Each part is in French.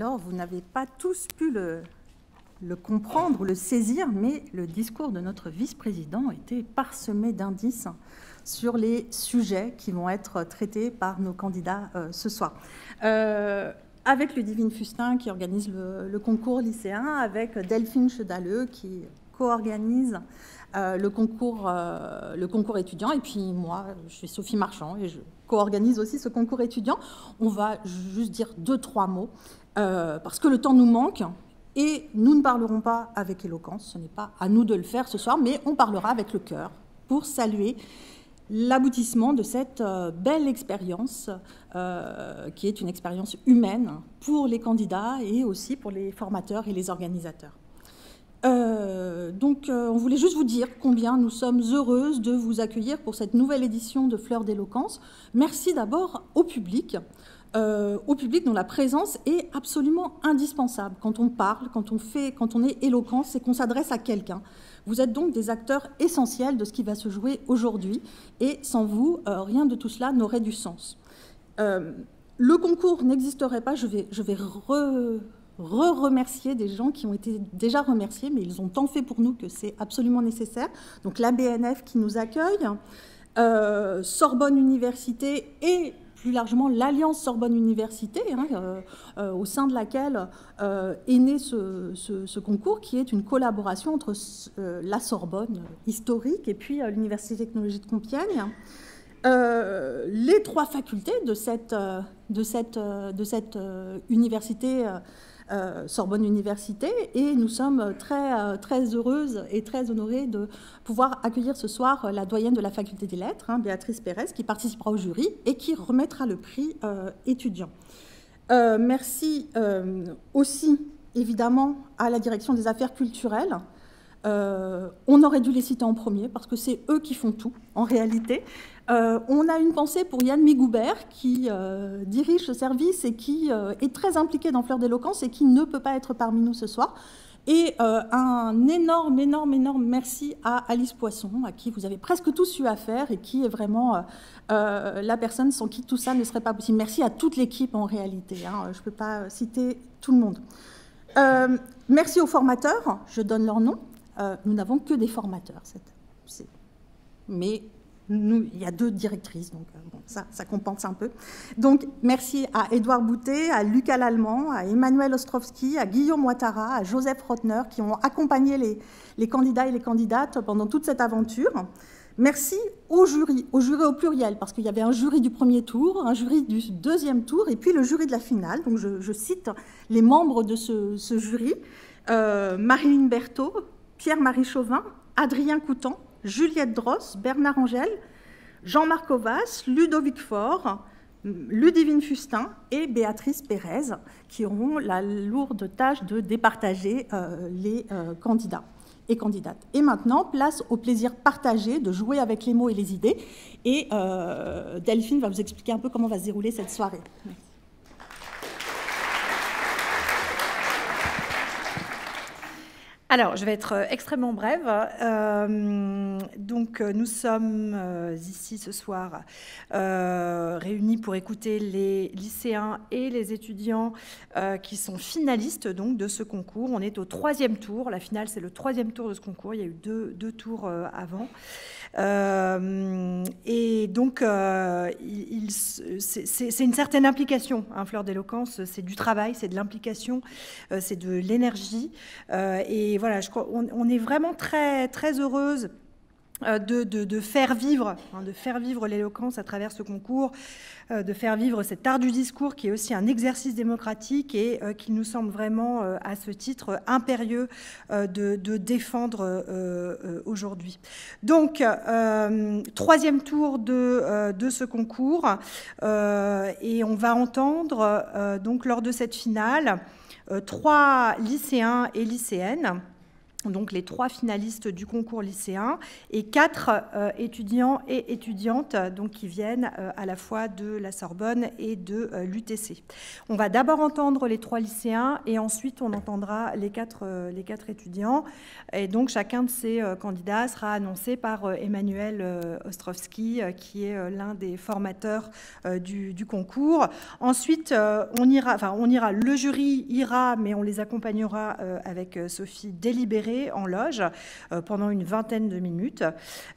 Alors, vous n'avez pas tous pu le comprendre, le saisir, mais le discours de notre vice-président était parsemé d'indices sur les sujets qui vont être traités par nos candidats ce soir. Avec Ludivine Fustin qui organise le concours lycéen, avec Delphine Chedaleux qui co-organise le concours étudiant, et puis moi, je suis Sophie Marchand et je co-organise aussi ce concours étudiant. On va juste dire 2-3 mots, parce que le temps nous manque, et nous ne parlerons pas avec éloquence, ce n'est pas à nous de le faire ce soir, mais on parlera avec le cœur pour saluer l'aboutissement de cette belle expérience, qui est une expérience humaine pour les candidats et aussi pour les formateurs et les organisateurs. Donc, on voulait juste vous dire combien nous sommes heureuses de vous accueillir pour cette nouvelle édition de Fleurs d'éloquence. Merci d'abord au public dont la présence est absolument indispensable. Quand on parle, quand on est éloquent, c'est qu'on s'adresse à quelqu'un. Vous êtes donc des acteurs essentiels de ce qui va se jouer aujourd'hui, et sans vous, rien de tout cela n'aurait du sens. Le concours n'existerait pas, je vais remercier des gens qui ont été déjà remerciés, mais ils ont tant fait pour nous que c'est absolument nécessaire. Donc la BNF qui nous accueille, Sorbonne Université et plus largement l'Alliance Sorbonne Université, au sein de laquelle est né ce concours, qui est une collaboration entre la Sorbonne historique et puis l'Université de technologie de Compiègne. Les 3 facultés de cette université, Sorbonne Université, et nous sommes très heureuses et très honorées de pouvoir accueillir ce soir la doyenne de la faculté des lettres, Béatrice Pérez, qui participera au jury et qui remettra le prix étudiant. Merci aussi, évidemment, à la direction des affaires culturelles. On aurait dû les citer en premier parce que c'est eux qui font tout, en réalité. On a une pensée pour Yann Migoubert qui dirige ce service et qui est très impliqué dans Fleurs d'éloquence et qui ne peut pas être parmi nous ce soir. Et un énorme merci à Alice Poisson, à qui vous avez presque tous eu affaire et qui est vraiment la personne sans qui tout ça ne serait pas possible. Merci à toute l'équipe en réalité, je ne peux pas citer tout le monde. Merci aux formateurs, je donne leur nom. Nous n'avons que des formateurs, mais il y a 2 directrices, donc bon, ça compense un peu. Donc, merci à Édouard Boutet, à Lucas Lallemand, à Emmanuel Ostrovski, à Guillaume Ouattara, à Joseph Rotner, qui ont accompagné les candidats et les candidates pendant toute cette aventure. Merci au jury au pluriel, parce qu'il y avait un jury du premier tour, un jury du deuxième tour, et puis le jury de la finale. Donc, je cite les membres de ce jury. Marilyn Berthaud, Pierre-Marie Chauvin, Adrien Coutan, Juliette Dross, Bernard Angel, Jean-Marc Ovas, Ludovic Faure, Ludivine Fustin et Béatrice Pérez, qui auront la lourde tâche de départager les candidats et candidates. Et maintenant, place au plaisir partagé de jouer avec les mots et les idées. Et Delphine va vous expliquer un peu comment va se dérouler cette soirée. Merci. Alors, je vais être extrêmement brève. Donc, nous sommes ici ce soir réunis pour écouter les lycéens et les étudiants qui sont finalistes donc, de ce concours. On est au 3e tour. La finale, c'est le 3e tour de ce concours. Il y a eu deux tours avant. Et donc, c'est une certaine implication. Fleurs d'éloquence, c'est du travail, c'est de l'implication, c'est de l'énergie. Et voilà, je crois, on est vraiment très, très heureuse de faire vivre l'éloquence à travers ce concours, de faire vivre cet art du discours qui est aussi un exercice démocratique et qui nous semble vraiment, à ce titre, impérieux de défendre aujourd'hui. Donc, 3e tour de ce concours et on va entendre, donc, lors de cette finale, 3 lycéens et lycéennes donc les 3 finalistes du concours lycéen, et 4 étudiants et étudiantes donc, qui viennent à la fois de la Sorbonne et de l'UTC. On va d'abord entendre les 3 lycéens et ensuite on entendra les 4 étudiants. Et donc chacun de ces candidats sera annoncé par Emmanuel Ostrovsky, qui est l'un des formateurs du concours. Ensuite, le jury ira, mais on les accompagnera avec Sophie délibérée en loge pendant une vingtaine de minutes.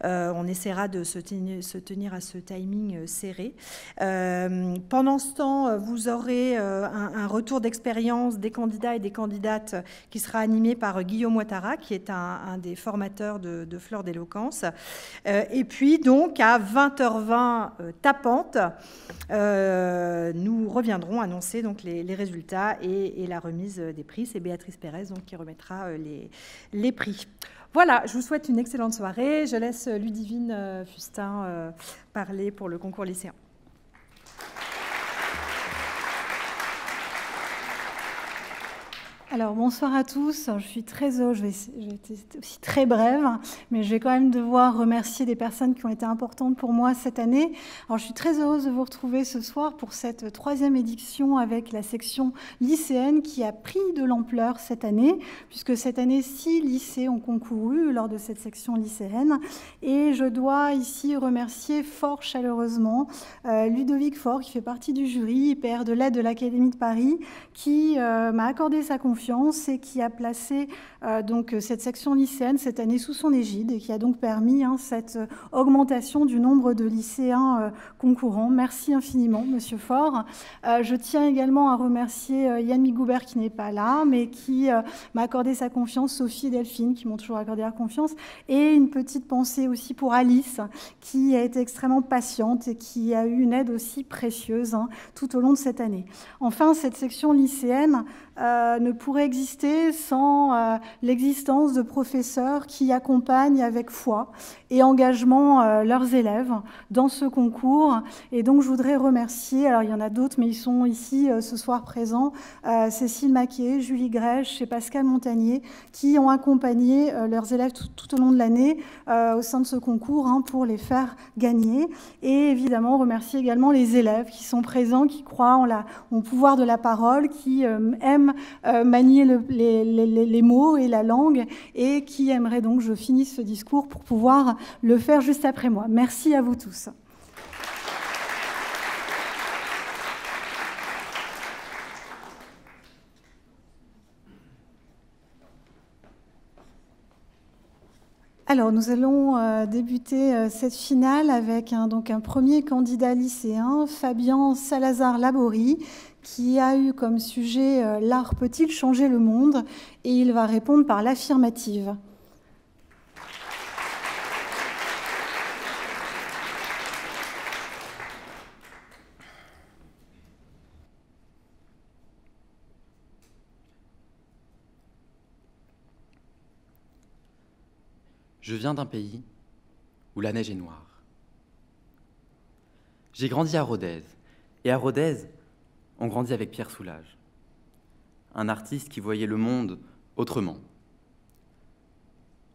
On essaiera de se tenir à ce timing serré. Pendant ce temps, vous aurez un retour d'expérience des candidats et des candidates qui sera animé par Guillaume Ouattara, qui est un des formateurs de Fleurs d'Éloquence. Et puis, donc, à 20h20 tapante, nous reviendrons annoncer donc, les résultats et la remise des prix. C'est Béatrice Pérez donc, qui remettra les prix. Voilà, je vous souhaite une excellente soirée. Je laisse Ludivine Fustin parler pour le concours lycéen. Alors, bonsoir à tous. Je suis très heureuse, je vais être aussi très brève, mais je vais quand même devoir remercier des personnes qui ont été importantes pour moi cette année. Alors, je suis très heureuse de vous retrouver ce soir pour cette 3e édition avec la section lycéenne qui a pris de l'ampleur cette année, puisque cette année, 6 lycées ont concouru lors de cette section lycéenne. Et je dois ici remercier fort chaleureusement Ludovic Faure, qui fait partie du jury, IPR de l'aide de l'Académie de Paris, qui m'a accordé sa confiance et qui a placé donc cette section lycéenne cette année sous son égide et qui a donc permis cette augmentation du nombre de lycéens concourants. Merci infiniment, Monsieur Faure. Je tiens également à remercier Yann Migoubert qui n'est pas là, mais qui m'a accordé sa confiance, Sophie et Delphine qui m'ont toujours accordé leur confiance, et une petite pensée aussi pour Alice qui a été extrêmement patiente et qui a eu une aide aussi précieuse tout au long de cette année. Enfin, cette section lycéenne ne pourrait exister sans l'existence de professeurs qui accompagnent avec foi et engagement leurs élèves dans ce concours. Et donc, je voudrais remercier, alors il y en a d'autres, mais ils sont ici ce soir présents, Cécile Maquet, Julie Grèche et Pascal Montagnier, qui ont accompagné leurs élèves tout au long de l'année au sein de ce concours pour les faire gagner. Et évidemment, remercier également les élèves qui sont présents, qui croient au pouvoir de la parole, qui aiment manier les mots et la langue et qui aimerait donc que je finisse ce discours pour pouvoir le faire juste après moi. Merci à vous tous. Alors, nous allons débuter cette finale avec un premier candidat lycéen, Fabien Salazar-Laborie, qui a eu comme sujet « L'art peut-il changer le monde ?» et il va répondre par l'affirmative. Je viens d'un pays où la neige est noire. J'ai grandi à Rodez, et à Rodez, on grandit avec Pierre Soulages, un artiste qui voyait le monde autrement.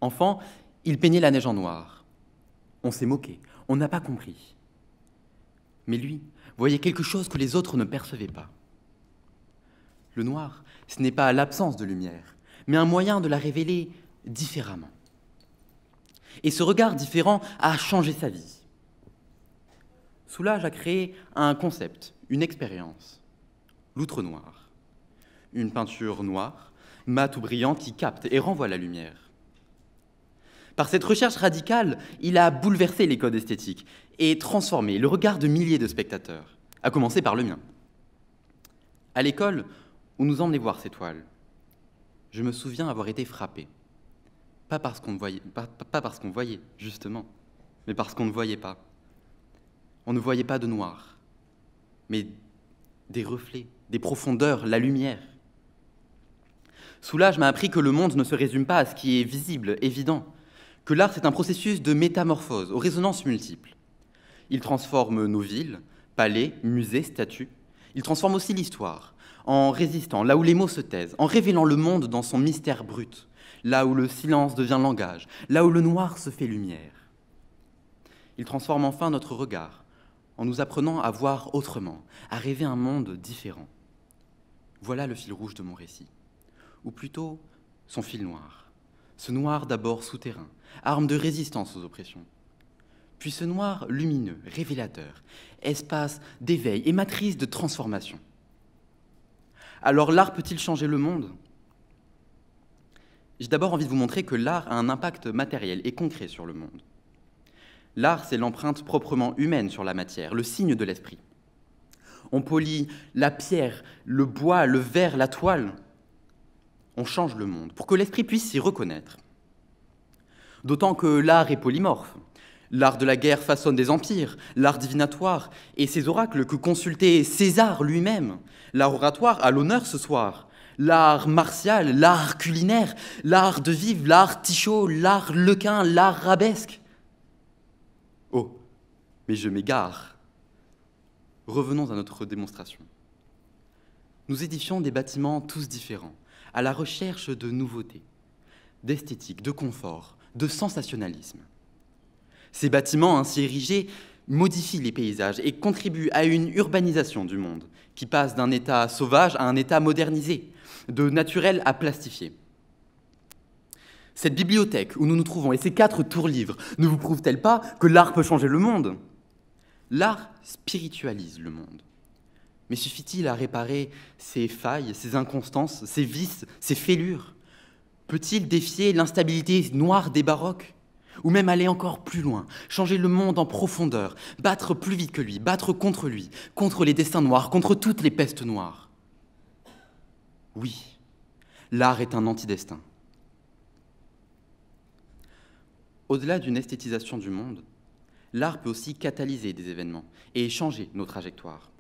Enfant, il peignait la neige en noir. On s'est moqué, on n'a pas compris. Mais lui voyait quelque chose que les autres ne percevaient pas. Le noir, ce n'est pas l'absence de lumière, mais un moyen de la révéler différemment. Et ce regard différent a changé sa vie. Soulages a créé un concept, une expérience, l'outre noir. Une peinture noire, mate ou brillante qui capte et renvoie la lumière. Par cette recherche radicale, il a bouleversé les codes esthétiques et transformé le regard de milliers de spectateurs, à commencer par le mien. À l'école, où nous emmenait voir ces toiles, je me souviens avoir été frappé. Pas parce qu'on voyait, justement, mais parce qu'on ne voyait pas. On ne voyait pas de noir, mais des reflets, des profondeurs, la lumière. Soulages m'a appris que le monde ne se résume pas à ce qui est visible, évident, que l'art c'est un processus de métamorphose, aux résonances multiples. Il transforme nos villes, palais, musées, statues. Il transforme aussi l'histoire, en résistant là où les mots se taisent, en révélant le monde dans son mystère brut, là où le silence devient langage, là où le noir se fait lumière. Il transforme enfin notre regard, en nous apprenant à voir autrement, à rêver un monde différent. Voilà le fil rouge de mon récit, ou plutôt son fil noir. Ce noir d'abord souterrain, arme de résistance aux oppressions. Puis ce noir lumineux, révélateur, espace d'éveil et matrice de transformation. Alors l'art peut-il changer le monde ? J'ai d'abord envie de vous montrer que l'art a un impact matériel et concret sur le monde. L'art, c'est l'empreinte proprement humaine sur la matière, le signe de l'esprit. On polit la pierre, le bois, le verre, la toile. On change le monde pour que l'esprit puisse s'y reconnaître. D'autant que l'art est polymorphe. L'art de la guerre façonne des empires, l'art divinatoire et ces oracles que consultait César lui-même. L'art oratoire a l'honneur ce soir. L'art martial, l'art culinaire, l'art de vivre, l'art tichot, l'art lequin, l'art rabesque. Oh, mais je m'égare. Revenons à notre démonstration. Nous édifions des bâtiments tous différents, à la recherche de nouveautés, d'esthétique, de confort, de sensationnalisme. Ces bâtiments ainsi érigés modifient les paysages et contribuent à une urbanisation du monde qui passe d'un état sauvage à un état modernisé, de naturel à plastifié. Cette bibliothèque où nous nous trouvons et ces 4 tours-livres ne vous prouvent-elles pas que l'art peut changer le monde ? L'art spiritualise le monde. Mais suffit-il à réparer ses failles, ses inconstances, ses vices, ses fêlures ? Peut-il défier l'instabilité noire des baroques ? Ou même aller encore plus loin, changer le monde en profondeur, battre plus vite que lui, battre contre lui, contre les destins noirs, contre toutes les pestes noires. Oui, l'art est un antidestin. Au-delà d'une esthétisation du monde, l'art peut aussi catalyser des événements et changer nos trajectoires.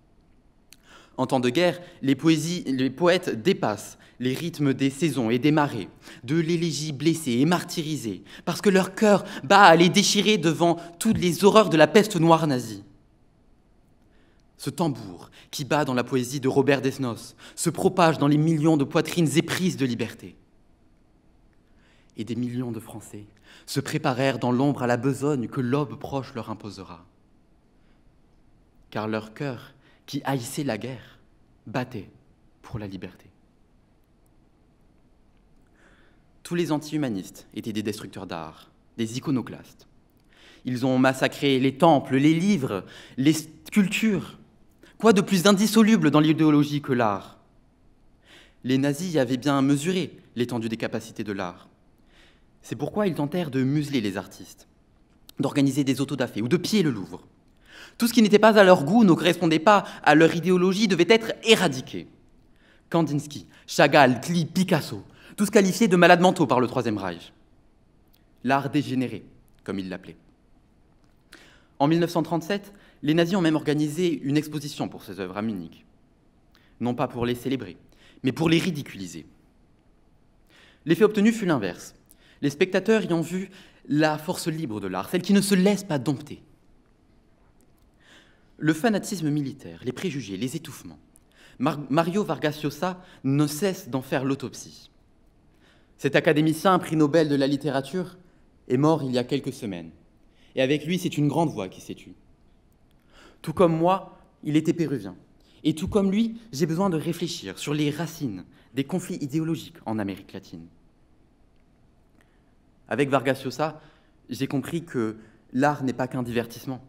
En temps de guerre, les poètes dépassent les rythmes des saisons et des marées, de l'élégie blessée et martyrisée, parce que leur cœur bat à les déchirer devant toutes les horreurs de la peste noire nazie. Ce tambour qui bat dans la poésie de Robert Desnos se propage dans les millions de poitrines éprises de liberté. Et des millions de Français se préparèrent dans l'ombre à la besogne que l'aube proche leur imposera. Car leur cœur, qui haïssait la guerre, battait pour la liberté. Tous les anti-humanistes étaient des destructeurs d'art, des iconoclastes. Ils ont massacré les temples, les livres, les sculptures. Quoi de plus indissoluble dans l'idéologie que l'art ? Les nazis avaient bien mesuré l'étendue des capacités de l'art. C'est pourquoi ils tentèrent de museler les artistes, d'organiser des autodafés ou de piller le Louvre. Tout ce qui n'était pas à leur goût, ne correspondait pas à leur idéologie, devait être éradiqué. Kandinsky, Chagall, Klee, Picasso, tous qualifiés de malades mentaux par le Troisième Reich. L'art dégénéré, comme ils l'appelaient. En 1937, les nazis ont même organisé une exposition pour ces œuvres à Munich. Non pas pour les célébrer, mais pour les ridiculiser. L'effet obtenu fut l'inverse. Les spectateurs y ont vu la force libre de l'art, celle qui ne se laisse pas dompter. Le fanatisme militaire, les préjugés, les étouffements. Mario Vargas Llosa ne cesse d'en faire l'autopsie. Cet académicien, prix Nobel de la littérature, est mort il y a quelques semaines. Et avec lui, c'est une grande voix qui s'est tue. Tout comme moi, il était péruvien. Et tout comme lui, j'ai besoin de réfléchir sur les racines des conflits idéologiques en Amérique latine. Avec Vargas Llosa, j'ai compris que l'art n'est pas qu'un divertissement,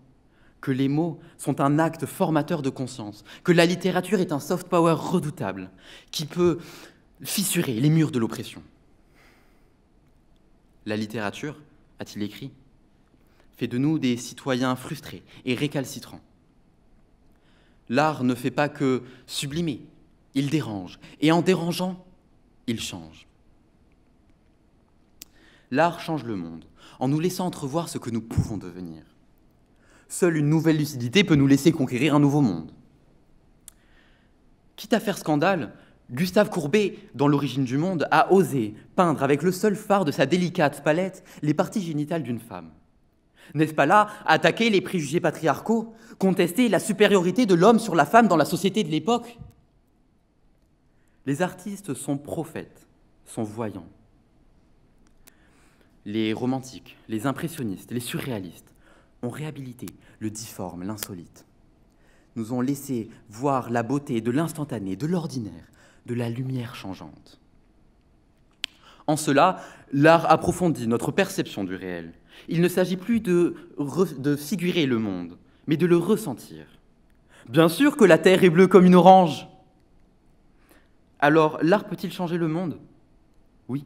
que les mots sont un acte formateur de conscience, que la littérature est un soft power redoutable qui peut fissurer les murs de l'oppression. La littérature, a-t-il écrit, fait de nous des citoyens frustrés et récalcitrants. L'art ne fait pas que sublimer, il dérange, et en dérangeant, il change. L'art change le monde, en nous laissant entrevoir ce que nous pouvons devenir. Seule une nouvelle lucidité peut nous laisser conquérir un nouveau monde. Quitte à faire scandale, Gustave Courbet, dans L'origine du monde, a osé peindre avec le seul fard de sa délicate palette les parties génitales d'une femme. N'est-ce pas là attaquer les préjugés patriarcaux, contester la supériorité de l'homme sur la femme dans la société de l'époque ? Les artistes sont prophètes, sont voyants. Les romantiques, les impressionnistes, les surréalistes ont réhabilité le difforme, l'insolite. Nous ont laissé voir la beauté de l'instantané, de l'ordinaire, de la lumière changeante. En cela, l'art approfondit notre perception du réel. Il ne s'agit plus de figurer le monde, mais de le ressentir. Bien sûr que la terre est bleue comme une orange. Alors, l'art peut-il changer le monde? Oui.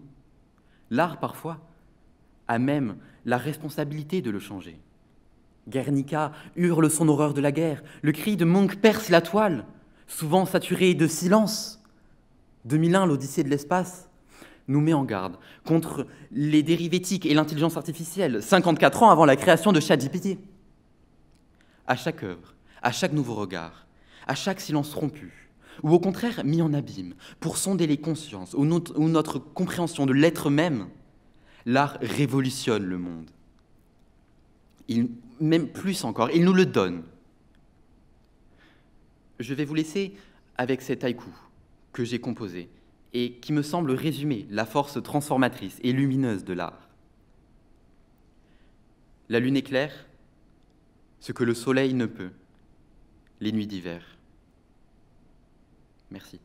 L'art, parfois, a même la responsabilité de le changer. Guernica hurle son horreur de la guerre. Le cri de Munch perce la toile, souvent saturé de silence. 2001, l'Odyssée de l'espace, nous met en garde contre les dérives éthiques et l'intelligence artificielle, 54 ans avant la création de ChatGPT. À chaque œuvre, à chaque nouveau regard, à chaque silence rompu, ou au contraire mis en abîme, pour sonder les consciences ou notre compréhension de l'être même, l'art révolutionne le monde. Même plus encore, il nous le donne. Je vais vous laisser avec cet haïku que j'ai composé et qui me semble résumer la force transformatrice et lumineuse de l'art. La lune éclaire ce que le soleil ne peut, les nuits d'hiver. Merci.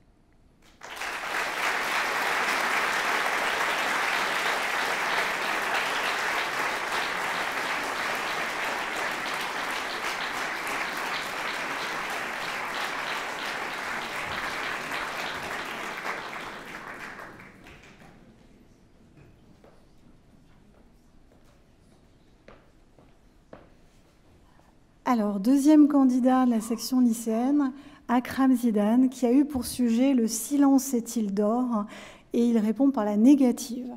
Alors, deuxième candidat de la section lycéenne, Akram Zidane, qui a eu pour sujet « Le silence est-il d'or ?» et il répond par la négative.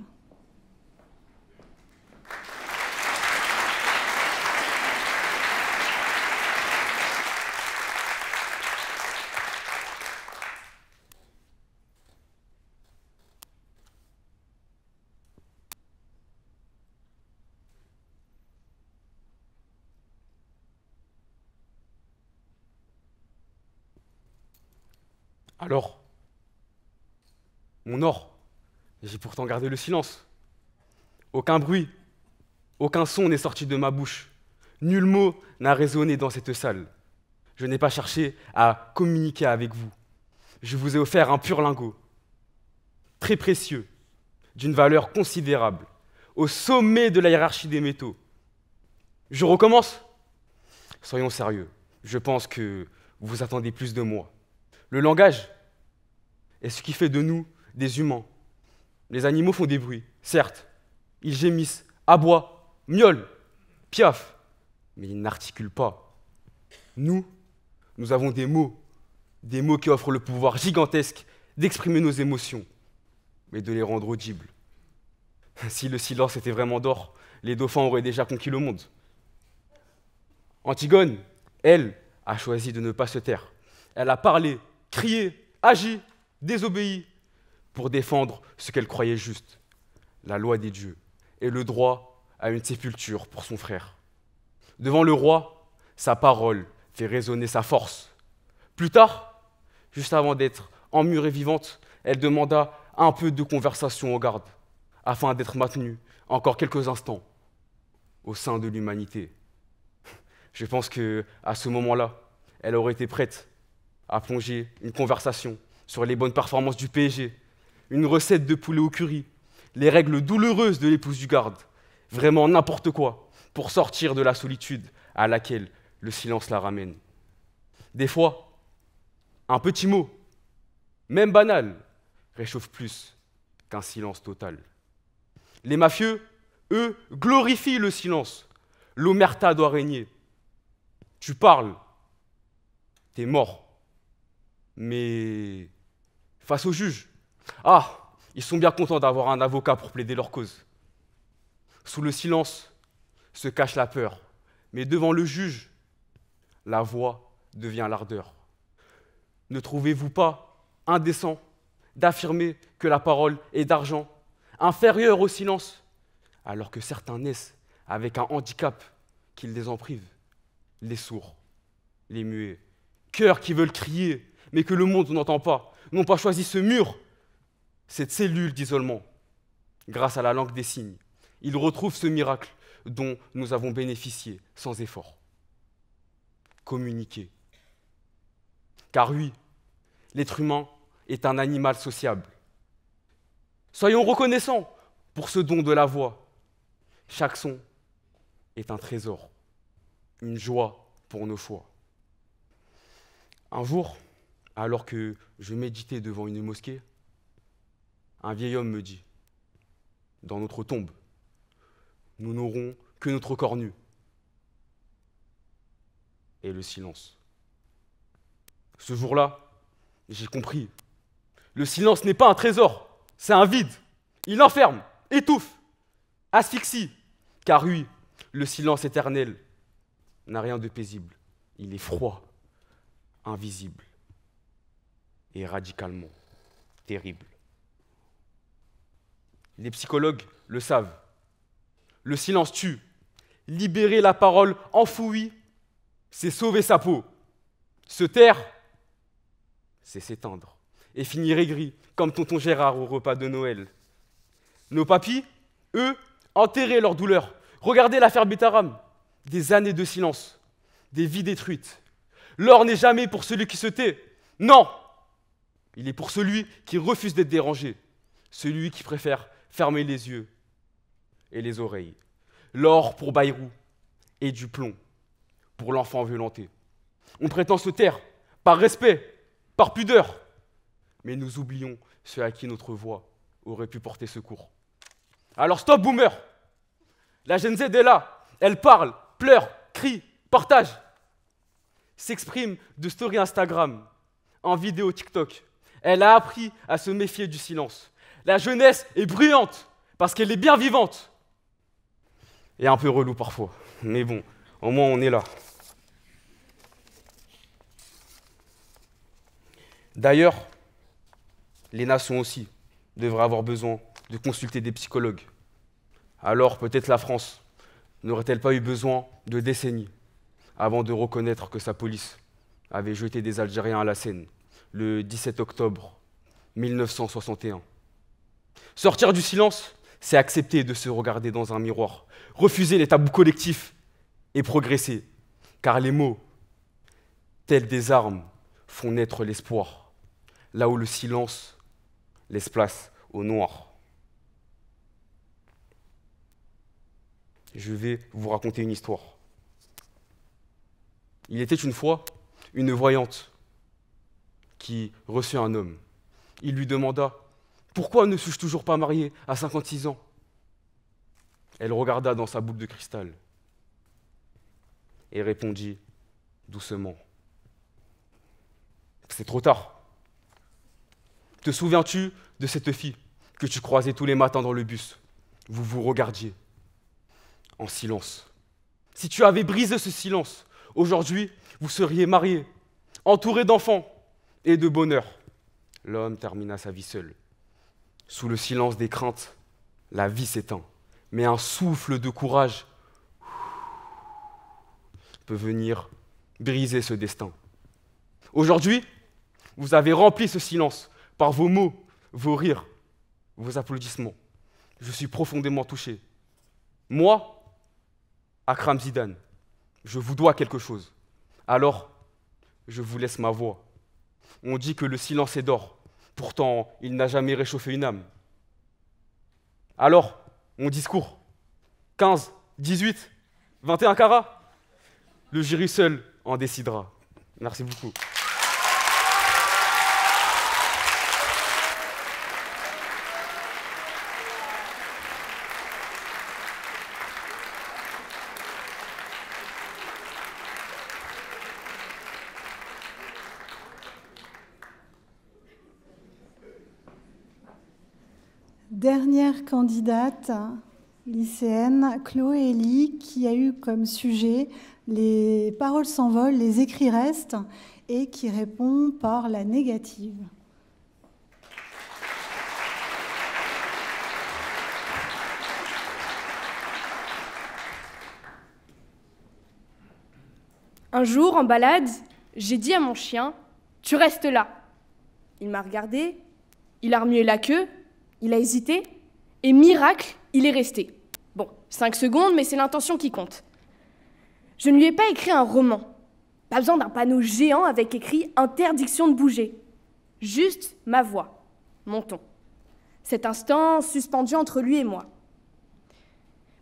Alors, mon or, j'ai pourtant gardé le silence. Aucun bruit, aucun son n'est sorti de ma bouche. Nul mot n'a résonné dans cette salle. Je n'ai pas cherché à communiquer avec vous. Je vous ai offert un pur lingot, très précieux, d'une valeur considérable, au sommet de la hiérarchie des métaux. Je recommence? Soyons sérieux, je pense que vous attendez plus de moi. Le langage est ce qui fait de nous des humains. Les animaux font des bruits, certes. Ils gémissent, aboient, miaulent, piaffent, mais ils n'articulent pas. Nous avons des mots qui offrent le pouvoir gigantesque d'exprimer nos émotions, mais de les rendre audibles. Si le silence était vraiment d'or, les dauphins auraient déjà conquis le monde. Antigone, elle, a choisi de ne pas se taire. Elle a parlé, crié, agi, désobéi, pour défendre ce qu'elle croyait juste, la loi des dieux, et le droit à une sépulture pour son frère. Devant le roi, sa parole fait résonner sa force. Plus tard, juste avant d'être emmurée vivante, elle demanda un peu de conversation aux gardes, afin d'être maintenue encore quelques instants au sein de l'humanité. Je pense qu'à ce moment-là, elle aurait été prête à plonger une conversation sur les bonnes performances du PSG, une recette de poulet au curry, les règles douloureuses de l'épouse du garde, vraiment n'importe quoi pour sortir de la solitude à laquelle le silence la ramène. Des fois, un petit mot, même banal, réchauffe plus qu'un silence total. Les mafieux, eux, glorifient le silence. L'omerta doit régner. Tu parles, t'es mort. Mais face au juge, ils sont bien contents d'avoir un avocat pour plaider leur cause. Sous le silence se cache la peur, mais devant le juge, la voix devient l'ardeur. Ne trouvez-vous pas indécent d'affirmer que la parole est d'argent, inférieure au silence, alors que certains naissent avec un handicap qui les en prive? Les sourds, les muets, cœurs qui veulent crier, mais que le monde n'entend pas, n'ont pas choisi ce mur, cette cellule d'isolement. Grâce à la langue des signes, il retrouve ce miracle dont nous avons bénéficié sans effort. Communiquer. Car oui, l'être humain est un animal sociable. Soyons reconnaissants pour ce don de la voix. Chaque son est un trésor, une joie pour nos choix. Un jour, alors que je méditais devant une mosquée, un vieil homme me dit, dans notre tombe, nous n'aurons que notre corps nu. Et le silence. Ce jour-là, j'ai compris. Le silence n'est pas un trésor, c'est un vide. Il enferme, étouffe, asphyxie. Car oui, le silence éternel n'a rien de paisible. Il est froid, invisible et radicalement terrible. Les psychologues le savent. Le silence tue. Libérer la parole enfouie, c'est sauver sa peau. Se taire, c'est s'éteindre. Et finir aigri, comme tonton Gérard au repas de Noël. Nos papis, eux, enterraient leur douleur. Regardez l'affaire Betaram. Des années de silence, des vies détruites. L'or n'est jamais pour celui qui se tait. Non! Il est pour celui qui refuse d'être dérangé. Celui qui préfère fermer les yeux et les oreilles. L'or pour Bayrou et du plomb pour l'enfant violenté. On prétend se taire par respect, par pudeur, mais nous oublions ceux à qui notre voix aurait pu porter secours. Alors stop, boomer! La Gen Z est là, elle parle, pleure, crie, partage, s'exprime de story Instagram, en vidéo TikTok. Elle a appris à se méfier du silence. La jeunesse est bruyante parce qu'elle est bien vivante. Et un peu relou parfois, mais bon, au moins on est là. D'ailleurs, les nations aussi devraient avoir besoin de consulter des psychologues. Alors peut-être la France n'aurait-elle pas eu besoin de décennies avant de reconnaître que sa police avait jeté des Algériens à la Seine le 17 octobre 1961. Sortir du silence, c'est accepter de se regarder dans un miroir, refuser les tabous collectifs et progresser. Car les mots, tels des armes, font naître l'espoir, là où le silence laisse place au noir. Je vais vous raconter une histoire. Il était une fois une voyante qui reçut un homme. Il lui demanda « Pourquoi ne suis-je toujours pas mariée à 56 ans ?» Elle regarda dans sa boule de cristal et répondit doucement « C'est trop tard. Te souviens-tu de cette fille que tu croisais tous les matins dans le bus? Vous vous regardiez en silence. Si tu avais brisé ce silence, aujourd'hui, vous seriez mariés, entourés d'enfants et de bonheur. » L'homme termina sa vie seul. Sous le silence des craintes, la vie s'éteint. Mais un souffle de courage peut venir briser ce destin. Aujourd'hui, vous avez rempli ce silence par vos mots, vos rires, vos applaudissements. Je suis profondément touché. Moi, Akram Zidane, je vous dois quelque chose. Alors, je vous laisse ma voix. On dit que le silence est d'or. Pourtant, il n'a jamais réchauffé une âme. Alors, mon discours, 15, 18, 21 carats, le jury seul en décidera. Merci beaucoup. Dernière candidate lycéenne, Chloé Elie, qui a eu comme sujet les paroles s'envolent, les écrits restent, et qui répond par la négative. Un jour, en balade, j'ai dit à mon chien « Tu restes là ». Il m'a regardé, il a remué la queue, il a hésité, et miracle, il est resté. 5 secondes, mais c'est l'intention qui compte. Je ne lui ai pas écrit un roman. Pas besoin d'un panneau géant avec écrit « Interdiction de bouger ». Juste ma voix, mon ton. Cet instant suspendu entre lui et moi.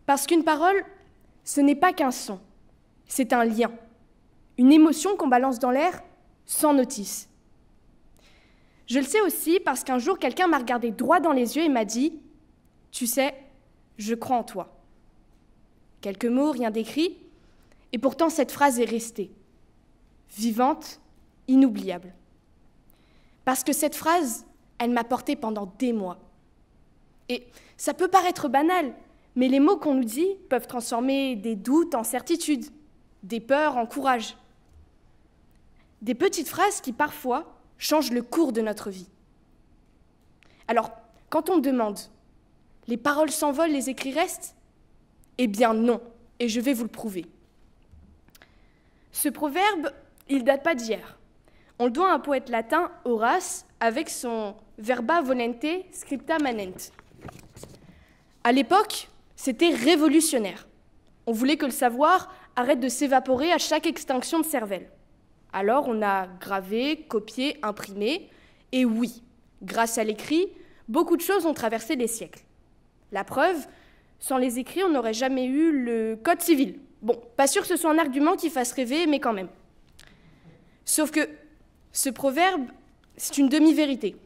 Parce qu'une parole, ce n'est pas qu'un son, c'est un lien. Une émotion qu'on balance dans l'air sans notice. Je le sais aussi parce qu'un jour, quelqu'un m'a regardé droit dans les yeux et m'a dit « Tu sais, je crois en toi ». Quelques mots, rien d'écrit, et pourtant cette phrase est restée. Vivante, inoubliable. Parce que cette phrase, elle m'a portée pendant des mois. Et ça peut paraître banal, mais les mots qu'on nous dit peuvent transformer des doutes en certitudes, des peurs en courage. Des petites phrases qui, parfois, changent le cours de notre vie. Alors, quand on me demande « Les paroles s'envolent, les écrits restent ?» Eh bien non, et je vais vous le prouver. Ce proverbe, il date pas d'hier. On le doit à un poète latin, Horace, avec son « verba volente scripta manent ». À l'époque, c'était révolutionnaire. On voulait que le savoir arrête de s'évaporer à chaque extinction de cervelle. Alors on a gravé, copié, imprimé, et oui, grâce à l'écrit, beaucoup de choses ont traversé les siècles. La preuve, sans les écrits, on n'aurait jamais eu le Code civil. Bon, pas sûr que ce soit un argument qui fasse rêver, mais quand même. Sauf que ce proverbe, c'est une demi-vérité.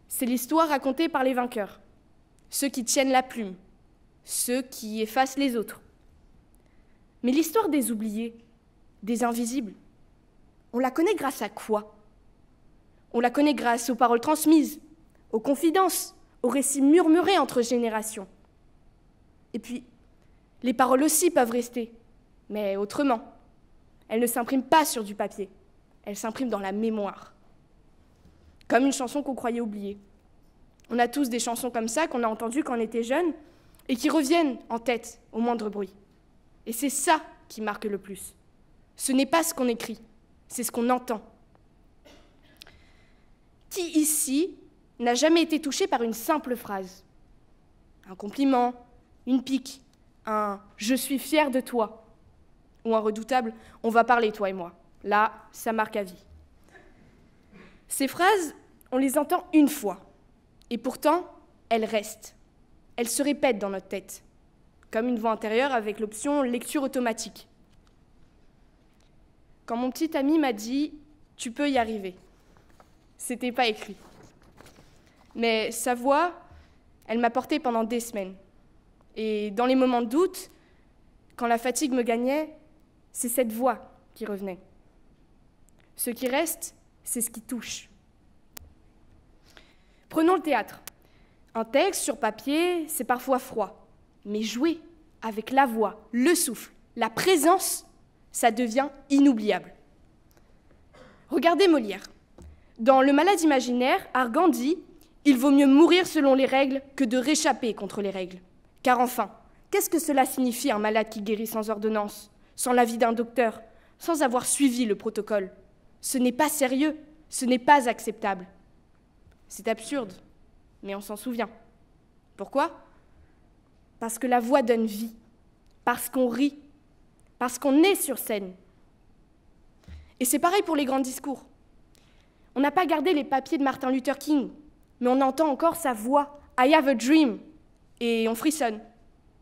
C'est l'histoire racontée par les vainqueurs, ceux qui tiennent la plume, ceux qui effacent les autres. Mais l'histoire des oubliés, des invisibles, on la connaît grâce à quoi? On la connaît grâce aux paroles transmises, aux confidences, aux récits murmurés entre générations. Et puis, les paroles aussi peuvent rester, mais autrement. Elles ne s'impriment pas sur du papier, elles s'impriment dans la mémoire. Comme une chanson qu'on croyait oubliée. On a tous des chansons comme ça qu'on a entendues quand on était jeune et qui reviennent en tête au moindre bruit. Et c'est ça qui marque le plus. Ce n'est pas ce qu'on écrit, c'est ce qu'on entend. Qui ici n'a jamais été touché par une simple phrase? Un compliment, une pique, un « je suis fier de toi » ou un redoutable « on va parler, toi et moi ». Là, ça marque à vie. Ces phrases, on les entend une fois. Et pourtant, elles restent. Elles se répètent dans notre tête, comme une voix intérieure avec l'option lecture automatique. Quand mon petit ami m'a dit « tu peux y arriver », c'était pas écrit. Mais sa voix, elle m'a portée pendant des semaines. Et dans les moments de doute, quand la fatigue me gagnait, c'est cette voix qui revenait. Ce qui reste, c'est ce qui touche. Prenons le théâtre. Un texte sur papier, c'est parfois froid. Mais jouer avec la voix, le souffle, la présence, ça devient inoubliable. Regardez Molière. Dans Le Malade imaginaire, Argan dit « Il vaut mieux mourir selon les règles que de réchapper contre les règles. Car enfin, qu'est-ce que cela signifie un malade qui guérit sans ordonnance, sans l'avis d'un docteur, sans avoir suivi le protocole? Ce n'est pas sérieux, ce n'est pas acceptable. » C'est absurde, mais on s'en souvient. Pourquoi? Parce que la voix donne vie, parce qu'on rit, parce qu'on est sur scène. Et c'est pareil pour les grands discours. On n'a pas gardé les papiers de Martin Luther King, mais on entend encore sa voix « I have a dream » et on frissonne.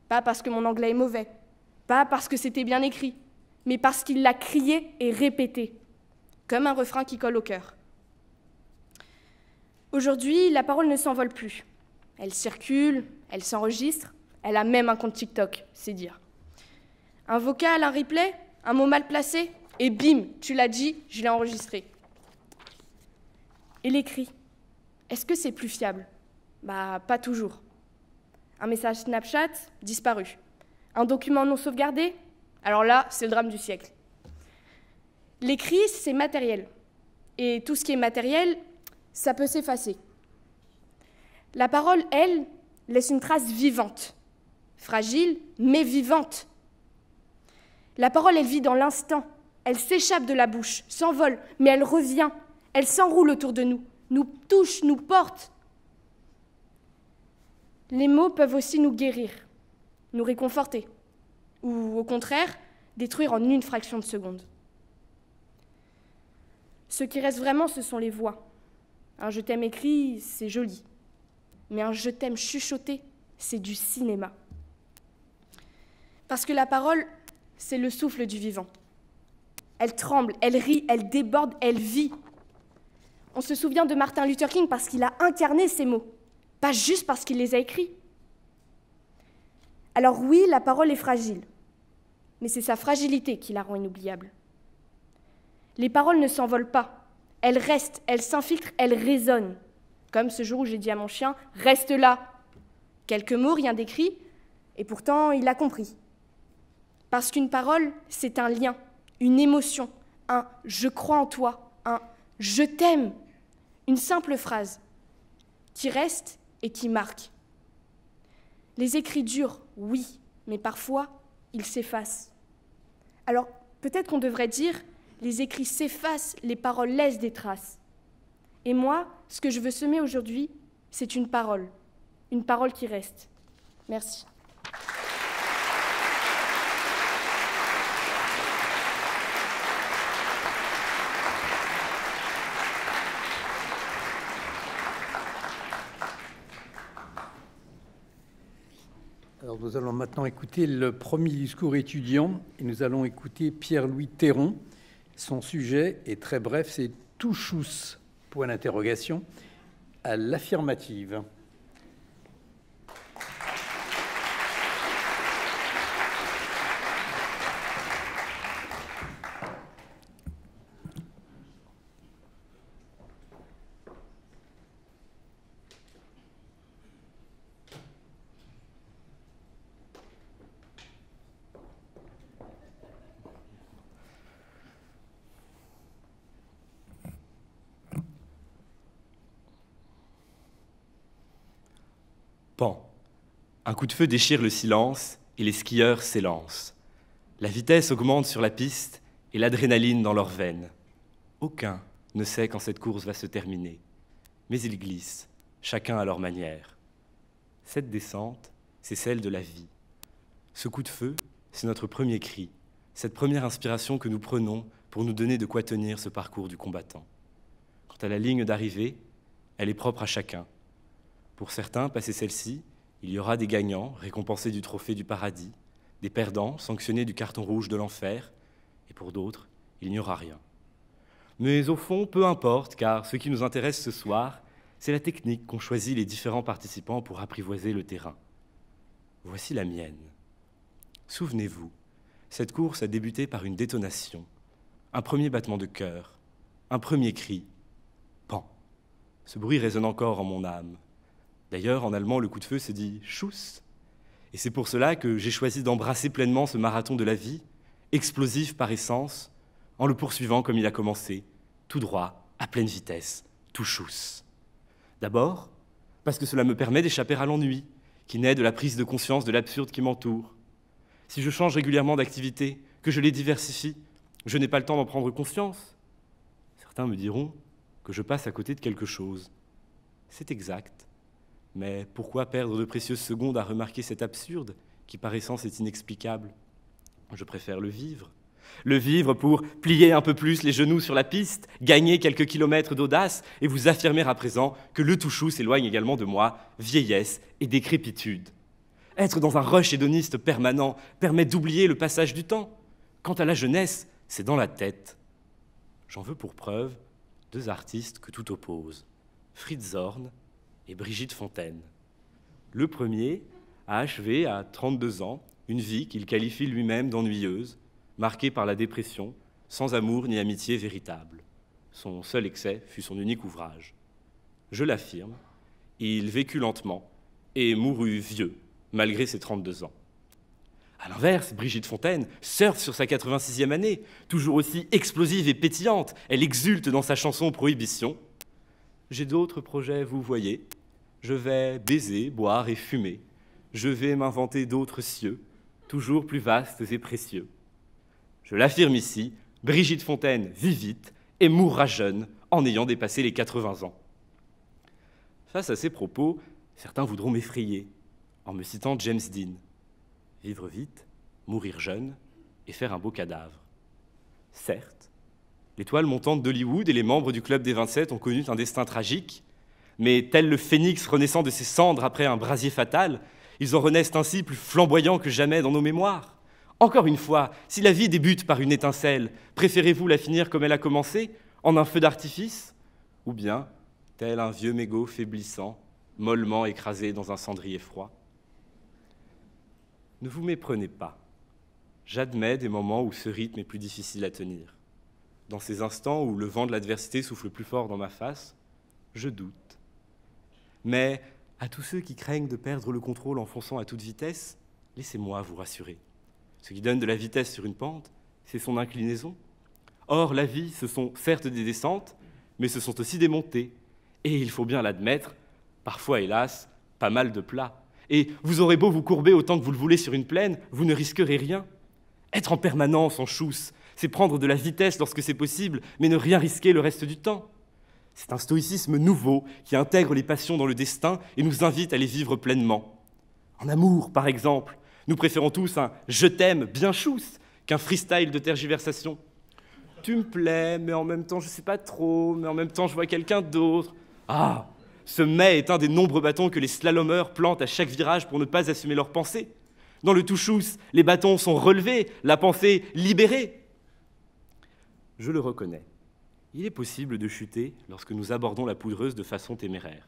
Pas parce que mon anglais est mauvais, pas parce que c'était bien écrit, mais parce qu'il l'a crié et répété, comme un refrain qui colle au cœur. Aujourd'hui, la parole ne s'envole plus. Elle circule, elle s'enregistre, elle a même un compte TikTok, c'est dire. Un vocal, un replay, un mot mal placé, et bim, tu l'as dit, je l'ai enregistré. Et l'écrit, est-ce que c'est plus fiable? Pas toujours. Un message Snapchat, disparu. Un document non sauvegardé? Alors là, c'est le drame du siècle. L'écrit, c'est matériel. Et tout ce qui est matériel, ça peut s'effacer. La parole, elle, laisse une trace vivante. Fragile, mais vivante. La parole, elle vit dans l'instant. Elle s'échappe de la bouche, s'envole, mais elle revient. Elle s'enroule autour de nous, nous touche, nous porte. Les mots peuvent aussi nous guérir. nous réconforter, ou au contraire, détruire en une fraction de seconde. Ce qui reste vraiment, ce sont les voix. Un je t'aime écrit, c'est joli, mais un je t'aime chuchoté, c'est du cinéma. Parce que la parole, c'est le souffle du vivant. Elle tremble, elle rit, elle déborde, elle vit. On se souvient de Martin Luther King parce qu'il a incarné ces mots, pas juste parce qu'il les a écrits. Alors oui, la parole est fragile, mais c'est sa fragilité qui la rend inoubliable. Les paroles ne s'envolent pas, elles restent, elles s'infiltrent, elles résonnent. Comme ce jour où j'ai dit à mon chien « Reste là !» Quelques mots, rien d'écrit, et pourtant il a compris. Parce qu'une parole, c'est un lien, une émotion, un « je crois en toi », un « je t'aime », une simple phrase qui reste et qui marque. Les écrits durent, oui, mais parfois, ils s'effacent. Alors, peut-être qu'on devrait dire « les écrits s'effacent, les paroles laissent des traces ». Et moi, ce que je veux semer aujourd'hui, c'est une parole qui reste. Merci. Alors nous allons maintenant écouter le premier discours étudiant et nous allons écouter Pierre-Louis Théron. Son sujet est très bref, c'est « Touchous », point d'interrogation, à l'affirmative. Pan. Un coup de feu déchire le silence et les skieurs s'élancent. La vitesse augmente sur la piste et l'adrénaline dans leurs veines. Aucun ne sait quand cette course va se terminer, mais ils glissent, chacun à leur manière. Cette descente, c'est celle de la vie. Ce coup de feu, c'est notre premier cri, cette première inspiration que nous prenons pour nous donner de quoi tenir ce parcours du combattant. Quant à la ligne d'arrivée, elle est propre à chacun. Pour certains, passé celle-ci, il y aura des gagnants, récompensés du trophée du paradis, des perdants, sanctionnés du carton rouge de l'enfer, et pour d'autres, il n'y aura rien. Mais au fond, peu importe, car ce qui nous intéresse ce soir, c'est la technique qu'ont choisie les différents participants pour apprivoiser le terrain. Voici la mienne. Souvenez-vous, cette course a débuté par une détonation, un premier battement de cœur, un premier cri, « Pan ». Ce bruit résonne encore en mon âme. D'ailleurs, en allemand, le coup de feu se dit « Schuss ». Et c'est pour cela que j'ai choisi d'embrasser pleinement ce marathon de la vie, explosif par essence, en le poursuivant comme il a commencé, tout droit, à pleine vitesse, tout Schuss. D'abord, parce que cela me permet d'échapper à l'ennui, qui naît de la prise de conscience de l'absurde qui m'entoure. Si je change régulièrement d'activité, que je les diversifie, je n'ai pas le temps d'en prendre conscience. Certains me diront que je passe à côté de quelque chose. C'est exact. Mais pourquoi perdre de précieuses secondes à remarquer cet absurde qui par essence est inexplicable? Je préfère le vivre. Le vivre pour plier un peu plus les genoux sur la piste, gagner quelques kilomètres d'audace et vous affirmer à présent que le touchou s'éloigne également de moi, vieillesse et décrépitude. Être dans un rush hédoniste permanent permet d'oublier le passage du temps. Quant à la jeunesse, c'est dans la tête. J'en veux pour preuve 2 artistes que tout oppose, Fritz Zorn et Brigitte Fontaine. Le premier a achevé à 32 ans une vie qu'il qualifie lui-même d'ennuyeuse, marquée par la dépression, sans amour ni amitié véritable. Son seul excès fut son unique ouvrage. Je l'affirme, il vécut lentement et mourut vieux, malgré ses 32 ans. À l'inverse, Brigitte Fontaine surfe sur sa 86e année, toujours aussi explosive et pétillante. Elle exulte dans sa chanson Prohibition. J'ai d'autres projets, vous voyez. Je vais baiser, boire et fumer. Je vais m'inventer d'autres cieux, toujours plus vastes et précieux. Je l'affirme ici, Brigitte Fontaine vit vite et mourra jeune en ayant dépassé les 80 ans. Face à ces propos, certains voudront m'effrayer en me citant James Dean. vivre vite, mourir jeune et faire un beau cadavre. Certes, l'étoile montante d'Hollywood et les membres du Club des 27 ont connu un destin tragique, mais tel le phénix renaissant de ses cendres après un brasier fatal, ils en renaissent ainsi plus flamboyants que jamais dans nos mémoires. Encore une fois, si la vie débute par une étincelle, préférez-vous la finir comme elle a commencé, en un feu d'artifice, ou bien, tel un vieux mégot faiblissant, mollement écrasé dans un cendrier froid? Ne vous méprenez pas. J'admets des moments où ce rythme est plus difficile à tenir. Dans ces instants où le vent de l'adversité souffle plus fort dans ma face, je doute. Mais à tous ceux qui craignent de perdre le contrôle en fonçant à toute vitesse, laissez-moi vous rassurer. Ce qui donne de la vitesse sur une pente, c'est son inclinaison. Or, la vie, ce sont certes des descentes, mais ce sont aussi des montées. Et il faut bien l'admettre, parfois, hélas, pas mal de plats. Et vous aurez beau vous courber autant que vous le voulez sur une plaine, vous ne risquerez rien. Être en permanence en chousse, c'est prendre de la vitesse lorsque c'est possible, mais ne rien risquer le reste du temps. C'est un stoïcisme nouveau qui intègre les passions dans le destin et nous invite à les vivre pleinement. En amour, par exemple, nous préférons tous un « je t'aime » bien chousse qu'un freestyle de tergiversation. Tu me plais, mais en même temps je sais pas trop, mais en même temps je vois quelqu'un d'autre. Ah, ce mais est un des nombreux bâtons que les slalomeurs plantent à chaque virage pour ne pas assumer leurs pensées. Dans le tout-chousse, les bâtons sont relevés, la pensée libérée. Je le reconnais, il est possible de chuter lorsque nous abordons la poudreuse de façon téméraire.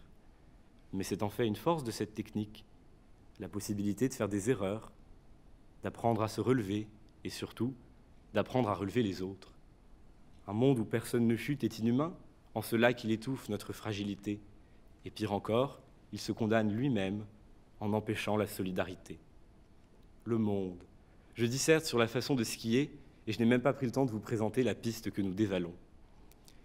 Mais c'est en fait une force de cette technique, la possibilité de faire des erreurs, d'apprendre à se relever et surtout d'apprendre à relever les autres. Un monde où personne ne chute est inhumain, en cela qu'il étouffe notre fragilité. Et pire encore, il se condamne lui-même en empêchant la solidarité. Le monde. Je disserte sur la façon de skier et je n'ai même pas pris le temps de vous présenter la piste que nous dévalons.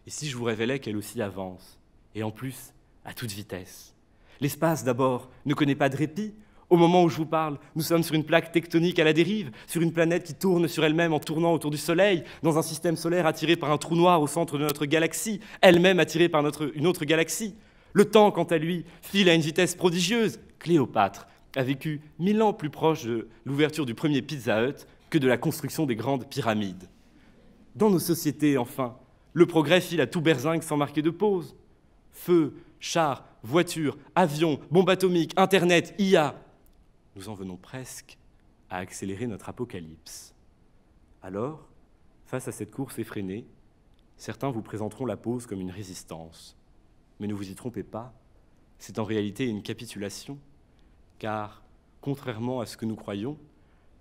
Et si je vous révélais qu'elle aussi avance, et en plus, à toute vitesse? L'espace, d'abord, ne connaît pas de répit. Au moment où je vous parle, nous sommes sur une plaque tectonique à la dérive, sur une planète qui tourne sur elle-même en tournant autour du Soleil, dans un système solaire attiré par un trou noir au centre de notre galaxie, elle-même attirée par une autre galaxie. Le temps, quant à lui, file à une vitesse prodigieuse. Cléopâtre a vécu 1000 ans plus proche de l'ouverture du premier Pizza Hut que de la construction des grandes pyramides. Dans nos sociétés, enfin, le progrès file à tout berzingue sans marquer de pause. Feu, chars, voitures, avions, bombes atomiques, Internet, IA. Nous en venons presque à accélérer notre apocalypse. Alors, face à cette course effrénée, certains vous présenteront la pause comme une résistance. Mais ne vous y trompez pas, c'est en réalité une capitulation, car, contrairement à ce que nous croyons,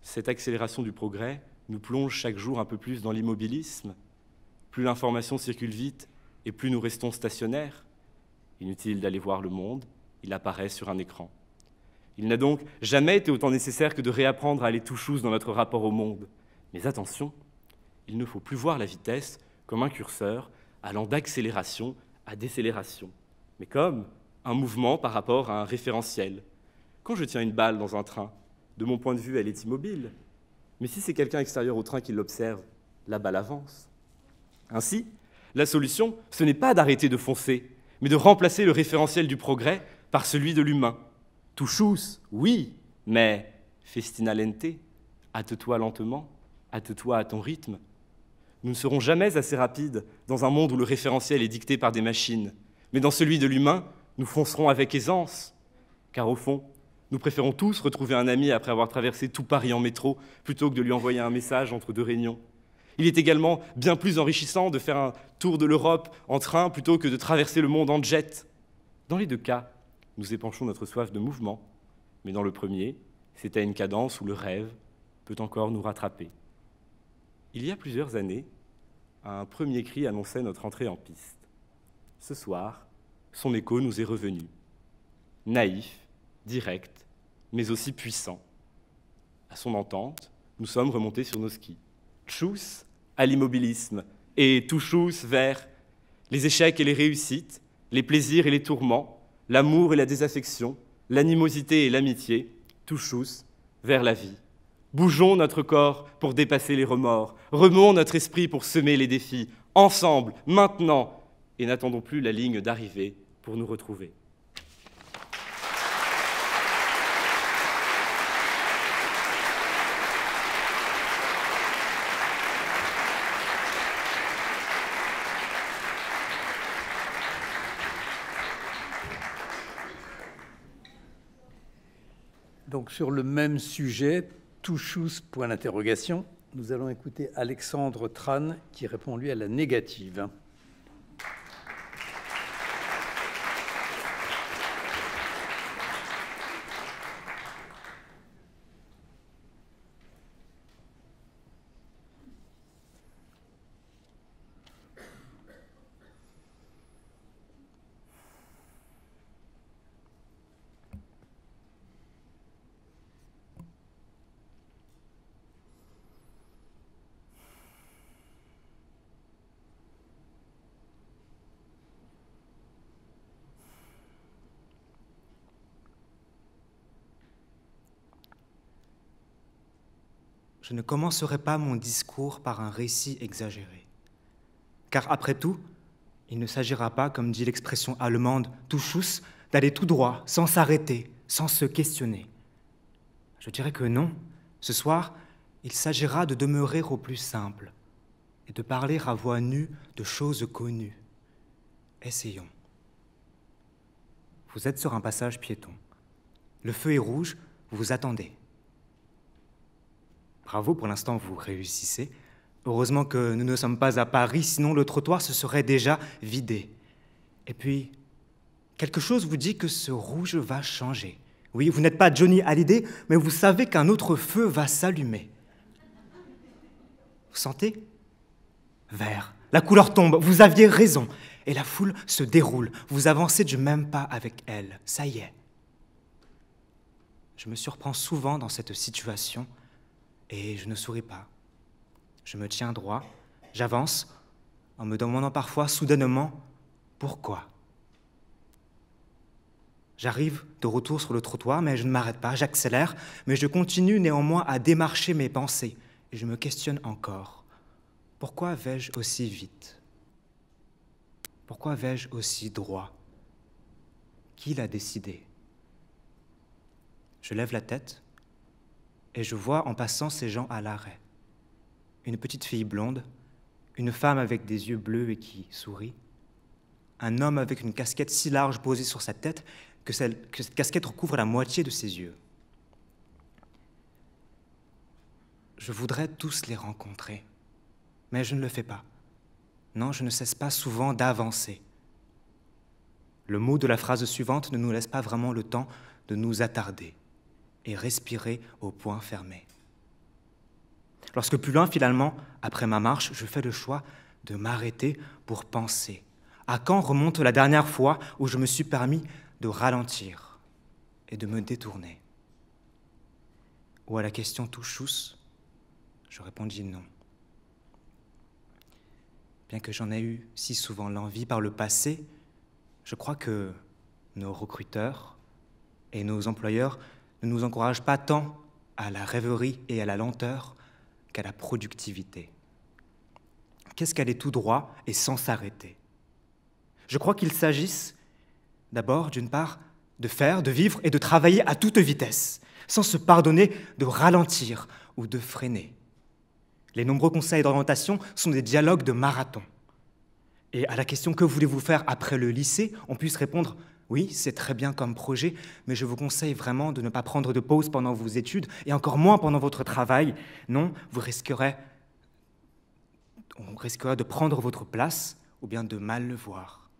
cette accélération du progrès nous plonge chaque jour un peu plus dans l'immobilisme. Plus l'information circule vite et plus nous restons stationnaires. Inutile d'aller voir le monde, il apparaît sur un écran. Il n'a donc jamais été autant nécessaire que de réapprendre à aller tout chousse dans notre rapport au monde. Mais attention, il ne faut plus voir la vitesse comme un curseur allant d'accélération à décélération, mais comme un mouvement par rapport à un référentiel. Quand je tiens une balle dans un train, de mon point de vue, elle est immobile. Mais si c'est quelqu'un extérieur au train qui l'observe, la balle avance. Ainsi, la solution, ce n'est pas d'arrêter de foncer, mais de remplacer le référentiel du progrès par celui de l'humain. Tout chousse, oui, mais festina lente, hâte-toi lentement, hâte-toi à ton rythme. Nous ne serons jamais assez rapides dans un monde où le référentiel est dicté par des machines, mais dans celui de l'humain, nous foncerons avec aisance, car au fond, nous préférons tous retrouver un ami après avoir traversé tout Paris en métro, plutôt que de lui envoyer un message entre deux réunions. Il est également bien plus enrichissant de faire un tour de l'Europe en train plutôt que de traverser le monde en jet. Dans les deux cas, nous épanchons notre soif de mouvement, mais dans le premier, c'est à une cadence où le rêve peut encore nous rattraper. Il y a plusieurs années, un premier cri annonçait notre entrée en piste. Ce soir, son écho nous est revenu. Naïf, direct, mais aussi puissant. À son entente, nous sommes remontés sur nos skis. Tchuss à l'immobilisme et tout chousse vers les échecs et les réussites, les plaisirs et les tourments, l'amour et la désaffection, l'animosité et l'amitié, tout chousse vers la vie. Bougeons notre corps pour dépasser les remords, remuons notre esprit pour semer les défis, ensemble, maintenant, et n'attendons plus la ligne d'arrivée pour nous retrouver. Donc sur le même sujet, touchous, point d'interrogation, nous allons écouter Alexandre Tran qui répond lui à la négative. Je ne commencerai pas mon discours par un récit exagéré. Car après tout, il ne s'agira pas, comme dit l'expression allemande « Touchous », d'aller tout droit, sans s'arrêter, sans se questionner. Je dirais que non. Ce soir, il s'agira de demeurer au plus simple et de parler à voix nue de choses connues. Essayons. Vous êtes sur un passage piéton. Le feu est rouge, vous vous attendez. Bravo, pour l'instant, vous réussissez. Heureusement que nous ne sommes pas à Paris, sinon le trottoir se serait déjà vidé. Et puis, quelque chose vous dit que ce rouge va changer. Oui, vous n'êtes pas Johnny Hallyday, mais vous savez qu'un autre feu va s'allumer. Vous sentez? Vert. La couleur tombe, vous aviez raison. Et la foule se déroule. Vous avancez du même pas avec elle. Ça y est. Je me surprends souvent dans cette situation et je ne souris pas. Je me tiens droit, j'avance, en me demandant parfois soudainement pourquoi. J'arrive de retour sur le trottoir, mais je ne m'arrête pas, j'accélère, mais je continue néanmoins à démarcher mes pensées et je me questionne encore. Pourquoi vais-je aussi vite? Pourquoi vais-je aussi droit? Qui l'a décidé? Je lève la tête et je vois en passant ces gens à l'arrêt. Une petite fille blonde, une femme avec des yeux bleus et qui sourit, un homme avec une casquette si large posée sur sa tête que cette casquette recouvre la moitié de ses yeux. Je voudrais tous les rencontrer, mais je ne le fais pas. Non, je ne cesse pas souvent d'avancer. Le mot de la phrase suivante ne nous laisse pas vraiment le temps de nous attarder et respirer au poing fermé. Lorsque plus loin, finalement, après ma marche, je fais le choix de m'arrêter pour penser. À quand remonte la dernière fois où je me suis permis de ralentir et de me détourner? Ou à la question touchous, je répondis non. Bien que j'en ai eu si souvent l'envie par le passé, je crois que nos recruteurs et nos employeurs ne nous encouragent pas tant à la rêverie et à la lenteur qu'à la productivité. Qu'est-ce qu'aller tout droit et sans s'arrêter? Je crois qu'il s'agisse d'abord, d'une part, de faire, de vivre et de travailler à toute vitesse, sans se pardonner de ralentir ou de freiner. Les nombreux conseils d'orientation sont des dialogues de marathon. Et à la question « Que voulez-vous faire après le lycée ?», on puisse répondre « Oui, c'est très bien comme projet, mais je vous conseille vraiment de ne pas prendre de pause pendant vos études et encore moins pendant votre travail. Non, on risquerait de prendre votre place ou bien de mal le voir.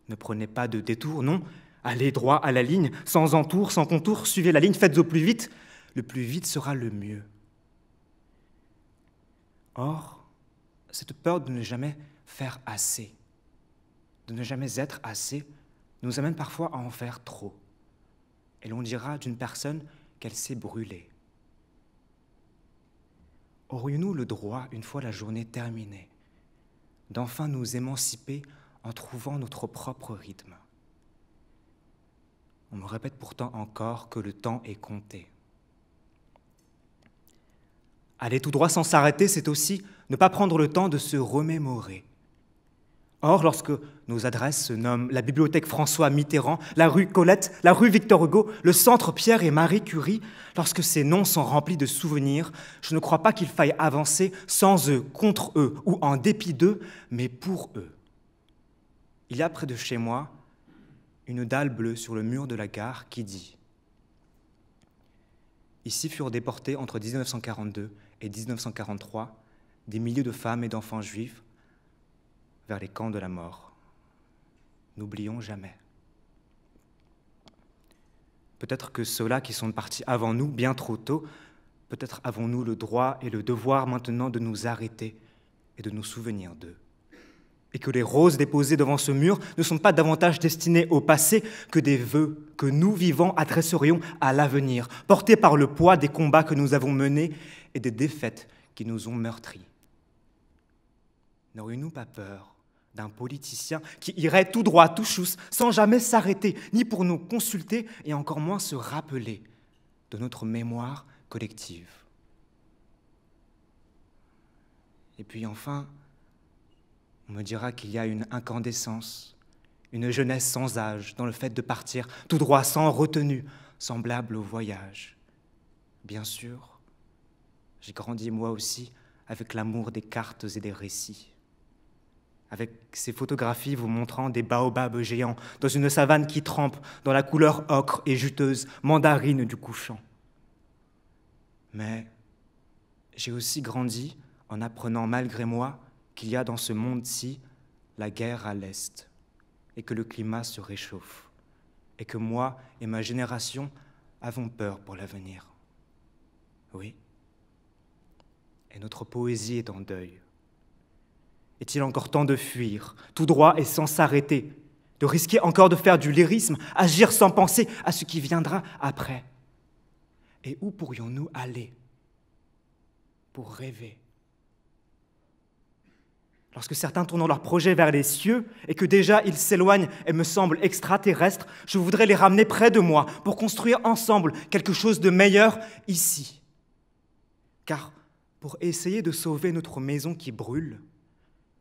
Ne prenez pas de détour, non, allez droit à la ligne, sans entour, sans contour, suivez la ligne, faites au plus vite. Le plus vite sera le mieux. » Or, cette peur de ne jamais faire assez, de ne jamais être assez, nous amène parfois à en faire trop. Et l'on dira d'une personne qu'elle s'est brûlée. Aurions-nous le droit, une fois la journée terminée, d'enfin nous émanciper en trouvant notre propre rythme? On me répète pourtant encore que le temps est compté. Aller tout droit sans s'arrêter, c'est aussi ne pas prendre le temps de se remémorer. Or, lorsque nos adresses se nomment la bibliothèque François Mitterrand, la rue Colette, la rue Victor Hugo, le centre Pierre et Marie Curie, lorsque ces noms sont remplis de souvenirs, je ne crois pas qu'il faille avancer sans eux, contre eux ou en dépit d'eux, mais pour eux. Il y a près de chez moi une dalle bleue sur le mur de la gare qui dit Ici furent déportés entre 1942 et 1943 des milliers de femmes et d'enfants juifs vers les camps de la mort. N'oublions jamais. Peut-être que ceux-là qui sont partis avant nous, bien trop tôt, peut-être avons-nous le droit et le devoir maintenant de nous arrêter et de nous souvenir d'eux. Et que les roses déposées devant ce mur ne sont pas davantage destinées au passé que des vœux que nous, vivants, adresserions à l'avenir, portés par le poids des combats que nous avons menés et des défaites qui nous ont meurtris. N'aurions-nous pas peur d'un politicien qui irait tout droit, tout chousse, sans jamais s'arrêter, ni pour nous consulter, et encore moins se rappeler de notre mémoire collective? Et puis enfin, on me dira qu'il y a une incandescence, une jeunesse sans âge dans le fait de partir tout droit, sans retenue, semblable au voyage. Bien sûr, j'ai grandi moi aussi avec l'amour des cartes et des récits, avec ces photographies vous montrant des baobabs géants dans une savane qui trempe dans la couleur ocre et juteuse, mandarine du couchant. Mais j'ai aussi grandi en apprenant malgré moi qu'il y a dans ce monde-ci la guerre à l'Est, et que le climat se réchauffe, et que moi et ma génération avons peur pour l'avenir. Oui. Et notre poésie est en deuil. Est-il encore temps de fuir, tout droit et sans s'arrêter, de risquer encore de faire du lyrisme, agir sans penser à ce qui viendra après? Et où pourrions-nous aller pour rêver? Lorsque certains tournent leurs projets vers les cieux et que déjà ils s'éloignent et me semblent extraterrestres, je voudrais les ramener près de moi pour construire ensemble quelque chose de meilleur ici. Car pour essayer de sauver notre maison qui brûle,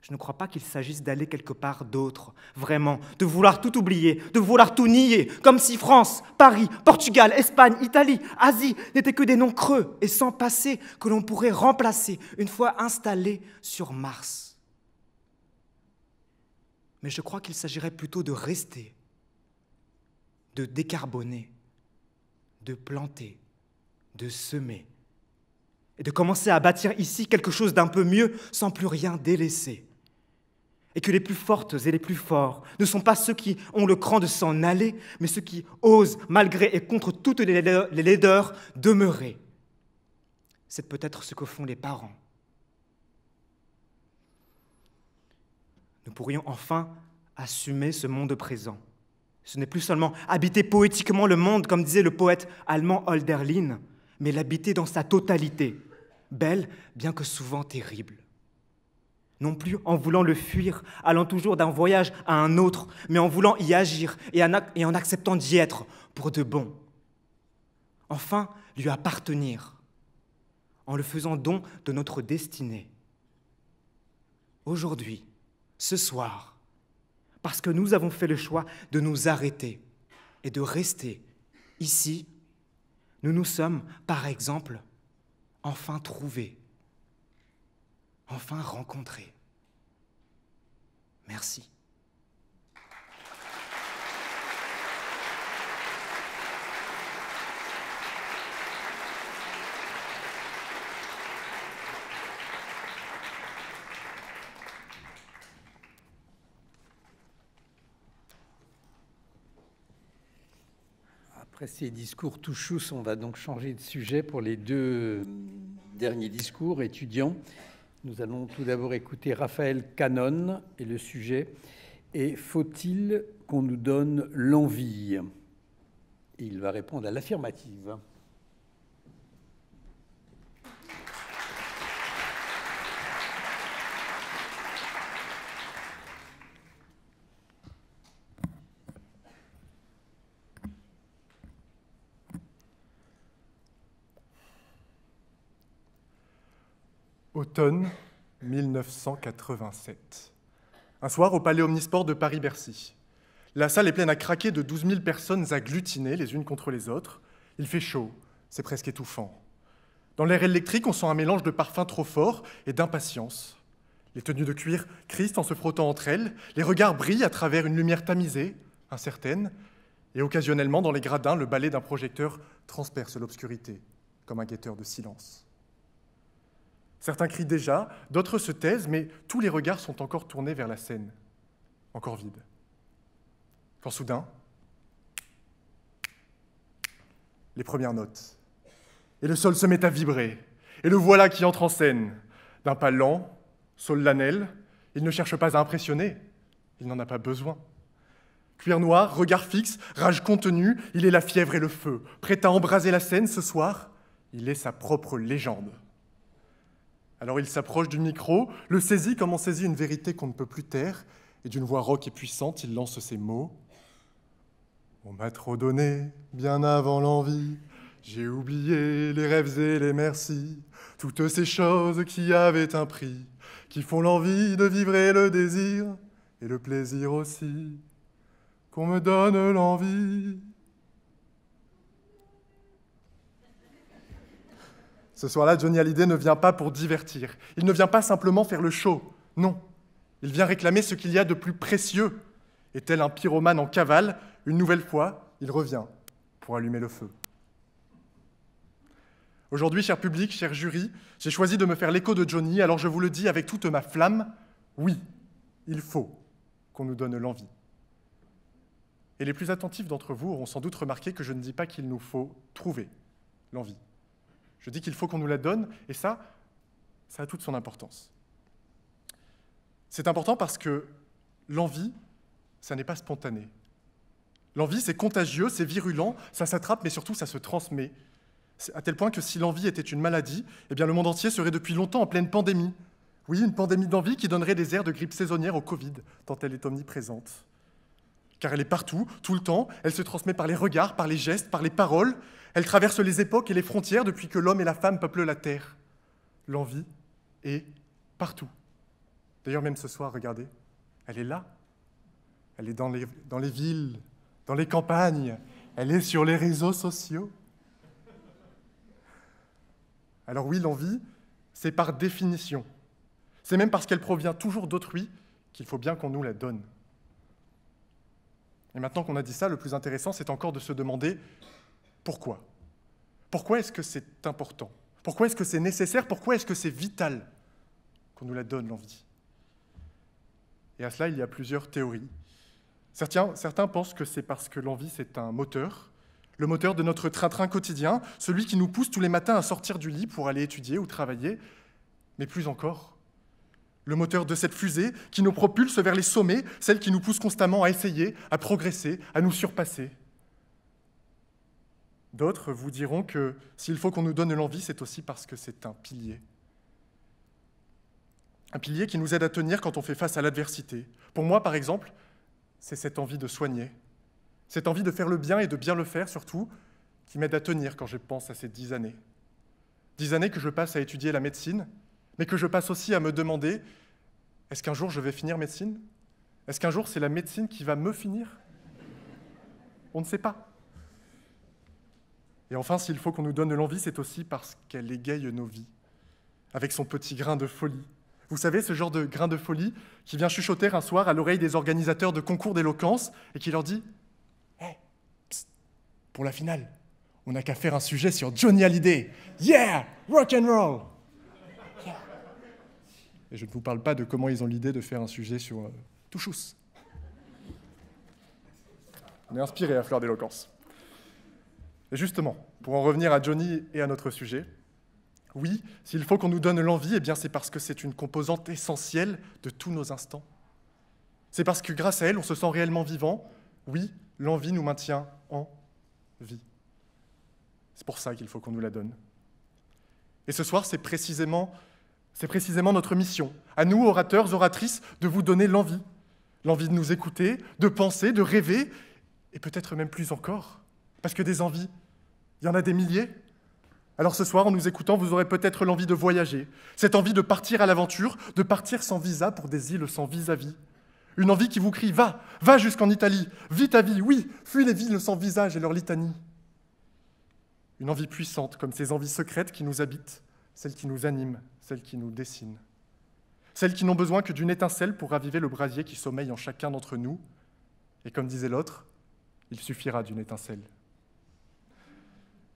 je ne crois pas qu'il s'agisse d'aller quelque part d'autre, vraiment, de vouloir tout oublier, de vouloir tout nier, comme si France, Paris, Portugal, Espagne, Italie, Asie n'étaient que des noms creux et sans passé que l'on pourrait remplacer une fois installés sur Mars. Mais je crois qu'il s'agirait plutôt de rester, de décarboner, de planter, de semer, et de commencer à bâtir ici quelque chose d'un peu mieux sans plus rien délaisser. Et que les plus fortes et les plus forts ne sont pas ceux qui ont le cran de s'en aller, mais ceux qui osent, malgré et contre toutes les laideurs, demeurer. C'est peut-être ce que font les parents. Nous pourrions enfin assumer ce monde présent. Ce n'est plus seulement habiter poétiquement le monde, comme disait le poète allemand Hölderlin, mais l'habiter dans sa totalité, belle, bien que souvent terrible. Non plus en voulant le fuir, allant toujours d'un voyage à un autre, mais en voulant y agir et en acceptant d'y être pour de bon. Enfin, lui appartenir, en le faisant don de notre destinée. Aujourd'hui, ce soir, parce que nous avons fait le choix de nous arrêter et de rester ici, nous nous sommes, par exemple, enfin trouvés, enfin rencontrés. Merci. Après ces discours tout chousse, on va donc changer de sujet pour les deux derniers discours étudiants. Nous allons tout d'abord écouter Raphaël Canon et le sujet est « Faut-il qu'on nous donne l'envie ?» Il va répondre à l'affirmative. Automne 1987. Un soir au Palais Omnisport de Paris-Bercy. La salle est pleine à craquer de 12 000 personnes agglutinées les unes contre les autres. Il fait chaud, c'est presque étouffant. Dans l'air électrique, on sent un mélange de parfums trop forts et d'impatience. Les tenues de cuir crissent en se frottant entre elles, les regards brillent à travers une lumière tamisée, incertaine, et occasionnellement, dans les gradins, le balai d'un projecteur transperce l'obscurité. comme un guetteur de silence. Certains crient déjà, d'autres se taisent, mais tous les regards sont encore tournés vers la scène, encore vide. Quand soudain, les premières notes, et le sol se met à vibrer, et le voilà qui entre en scène. D'un pas lent, solennel, il ne cherche pas à impressionner, il n'en a pas besoin. Cuir noir, regard fixe, rage contenue, il est la fièvre et le feu. Prêt à embraser la scène ce soir, il est sa propre légende. Alors il s'approche du micro, le saisit comme on saisit une vérité qu'on ne peut plus taire, et d'une voix rauque et puissante, il lance ces mots. « On m'a trop donné, bien avant l'envie, j'ai oublié les rêves et les merci, toutes ces choses qui avaient un prix, qui font l'envie de vivre et le désir, et le plaisir aussi, qu'on me donne l'envie. » Ce soir-là, Johnny Hallyday ne vient pas pour divertir. Il ne vient pas simplement faire le show. Non. Il vient réclamer ce qu'il y a de plus précieux. Et tel un pyromane en cavale, une nouvelle fois, il revient pour allumer le feu. Aujourd'hui, cher public, cher jury, j'ai choisi de me faire l'écho de Johnny, alors je vous le dis avec toute ma flamme, oui, il faut qu'on nous donne l'envie. Et les plus attentifs d'entre vous auront sans doute remarqué que je ne dis pas qu'il nous faut trouver l'envie. Je dis qu'il faut qu'on nous la donne, et ça a toute son importance. C'est important parce que l'envie, ça n'est pas spontané. L'envie, c'est contagieux, c'est virulent, ça s'attrape, mais surtout, ça se transmet. À tel point que si l'envie était une maladie, eh bien le monde entier serait depuis longtemps en pleine pandémie. Oui, une pandémie d'envie qui donnerait des airs de grippe saisonnière au Covid, tant elle est omniprésente. Car elle est partout, tout le temps, elle se transmet par les regards, par les gestes, par les paroles, elle traverse les époques et les frontières depuis que l'homme et la femme peuplent la terre. L'envie est partout. D'ailleurs, même ce soir, regardez, elle est là. Elle est dans les villes, dans les campagnes, elle est sur les réseaux sociaux. Alors oui, l'envie, c'est par définition. C'est même parce qu'elle provient toujours d'autrui qu'il faut bien qu'on nous la donne. Et maintenant qu'on a dit ça, le plus intéressant, c'est encore de se demander pourquoi. Pourquoi est-ce que c'est important? Pourquoi est-ce que c'est nécessaire? Pourquoi est-ce que c'est vital qu'on nous la donne, l'envie? Et à cela, il y a plusieurs théories. Certains pensent que c'est parce que l'envie, c'est un moteur, le moteur de notre train-train quotidien, celui qui nous pousse tous les matins à sortir du lit pour aller étudier ou travailler, mais plus encore, le moteur de cette fusée qui nous propulse vers les sommets, celle qui nous pousse constamment à essayer, à progresser, à nous surpasser. D'autres vous diront que s'il faut qu'on nous donne l'envie, c'est aussi parce que c'est un pilier. Un pilier qui nous aide à tenir quand on fait face à l'adversité. Pour moi, par exemple, c'est cette envie de soigner, cette envie de faire le bien et de bien le faire, surtout, qui m'aide à tenir quand je pense à ces 10 années. 10 années que je passe à étudier la médecine, mais que je passe aussi à me demander, est-ce qu'un jour je vais finir médecine? Est-ce qu'un jour c'est la médecine qui va me finir? On ne sait pas. Et enfin, s'il faut qu'on nous donne l'envie, c'est aussi parce qu'elle égaye nos vies, avec son petit grain de folie. Vous savez, ce genre de grain de folie qui vient chuchoter un soir à l'oreille des organisateurs de concours d'éloquence et qui leur dit « Hey, psst, pour la finale, on n'a qu'à faire un sujet sur Johnny Hallyday. Yeah, rock and roll !» Et je ne vous parle pas de comment ils ont l'idée de faire un sujet sur Touchous. On est inspiré à fleur d'éloquence. Et justement, pour en revenir à Johnny et à notre sujet, oui, s'il faut qu'on nous donne l'envie, eh bien c'est parce que c'est une composante essentielle de tous nos instants. C'est parce que grâce à elle, on se sent réellement vivant. Oui, l'envie nous maintient en vie. C'est pour ça qu'il faut qu'on nous la donne. Et ce soir, c'est précisément notre mission, à nous, orateurs, oratrices, de vous donner l'envie. L'envie de nous écouter, de penser, de rêver, et peut-être même plus encore. Parce que des envies, il y en a des milliers. Alors ce soir, en nous écoutant, vous aurez peut-être l'envie de voyager, cette envie de partir à l'aventure, de partir sans visa pour des îles sans vis-à-vis. Une envie qui vous crie « Va jusqu'en Italie, vis ta vie, oui, fuis les villes sans visage et leur litanie. » Une envie puissante, comme ces envies secrètes qui nous habitent, celles qui nous animent, celles qui nous dessinent. Celles qui n'ont besoin que d'une étincelle pour raviver le brasier qui sommeille en chacun d'entre nous. Et comme disait l'autre, il suffira d'une étincelle.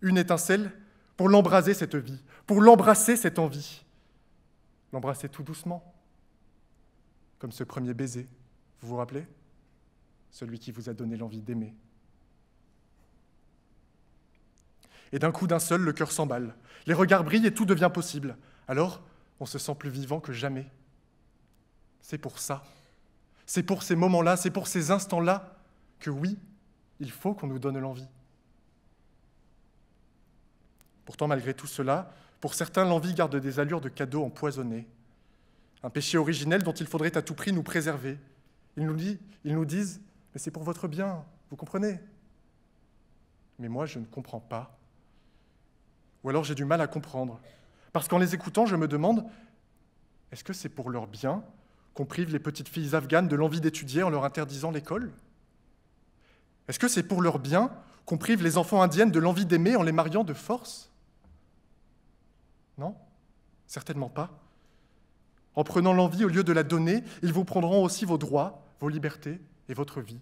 Une étincelle pour l'embraser cette vie, pour l'embrasser cette envie. L'embrasser tout doucement, comme ce premier baiser, vous vous rappelez? Celui qui vous a donné l'envie d'aimer. Et d'un coup d'un seul, le cœur s'emballe. Les regards brillent et tout devient possible. Alors, on se sent plus vivant que jamais. C'est pour ça, c'est pour ces moments-là, c'est pour ces instants-là que oui, il faut qu'on nous donne l'envie. Pourtant, malgré tout cela, pour certains, l'envie garde des allures de cadeau empoisonné. Un péché originel dont il faudrait à tout prix nous préserver. Ils nous disent, mais c'est pour votre bien, vous comprenez? Mais moi, je ne comprends pas. Ou alors j'ai du mal à comprendre. Parce qu'en les écoutant, je me demande, est-ce que c'est pour leur bien qu'on prive les petites filles afghanes de l'envie d'étudier en leur interdisant l'école? Est-ce que c'est pour leur bien qu'on prive les enfants indiennes de l'envie d'aimer en les mariant de force? Non, certainement pas. En prenant l'envie au lieu de la donner, ils vous prendront aussi vos droits, vos libertés et votre vie.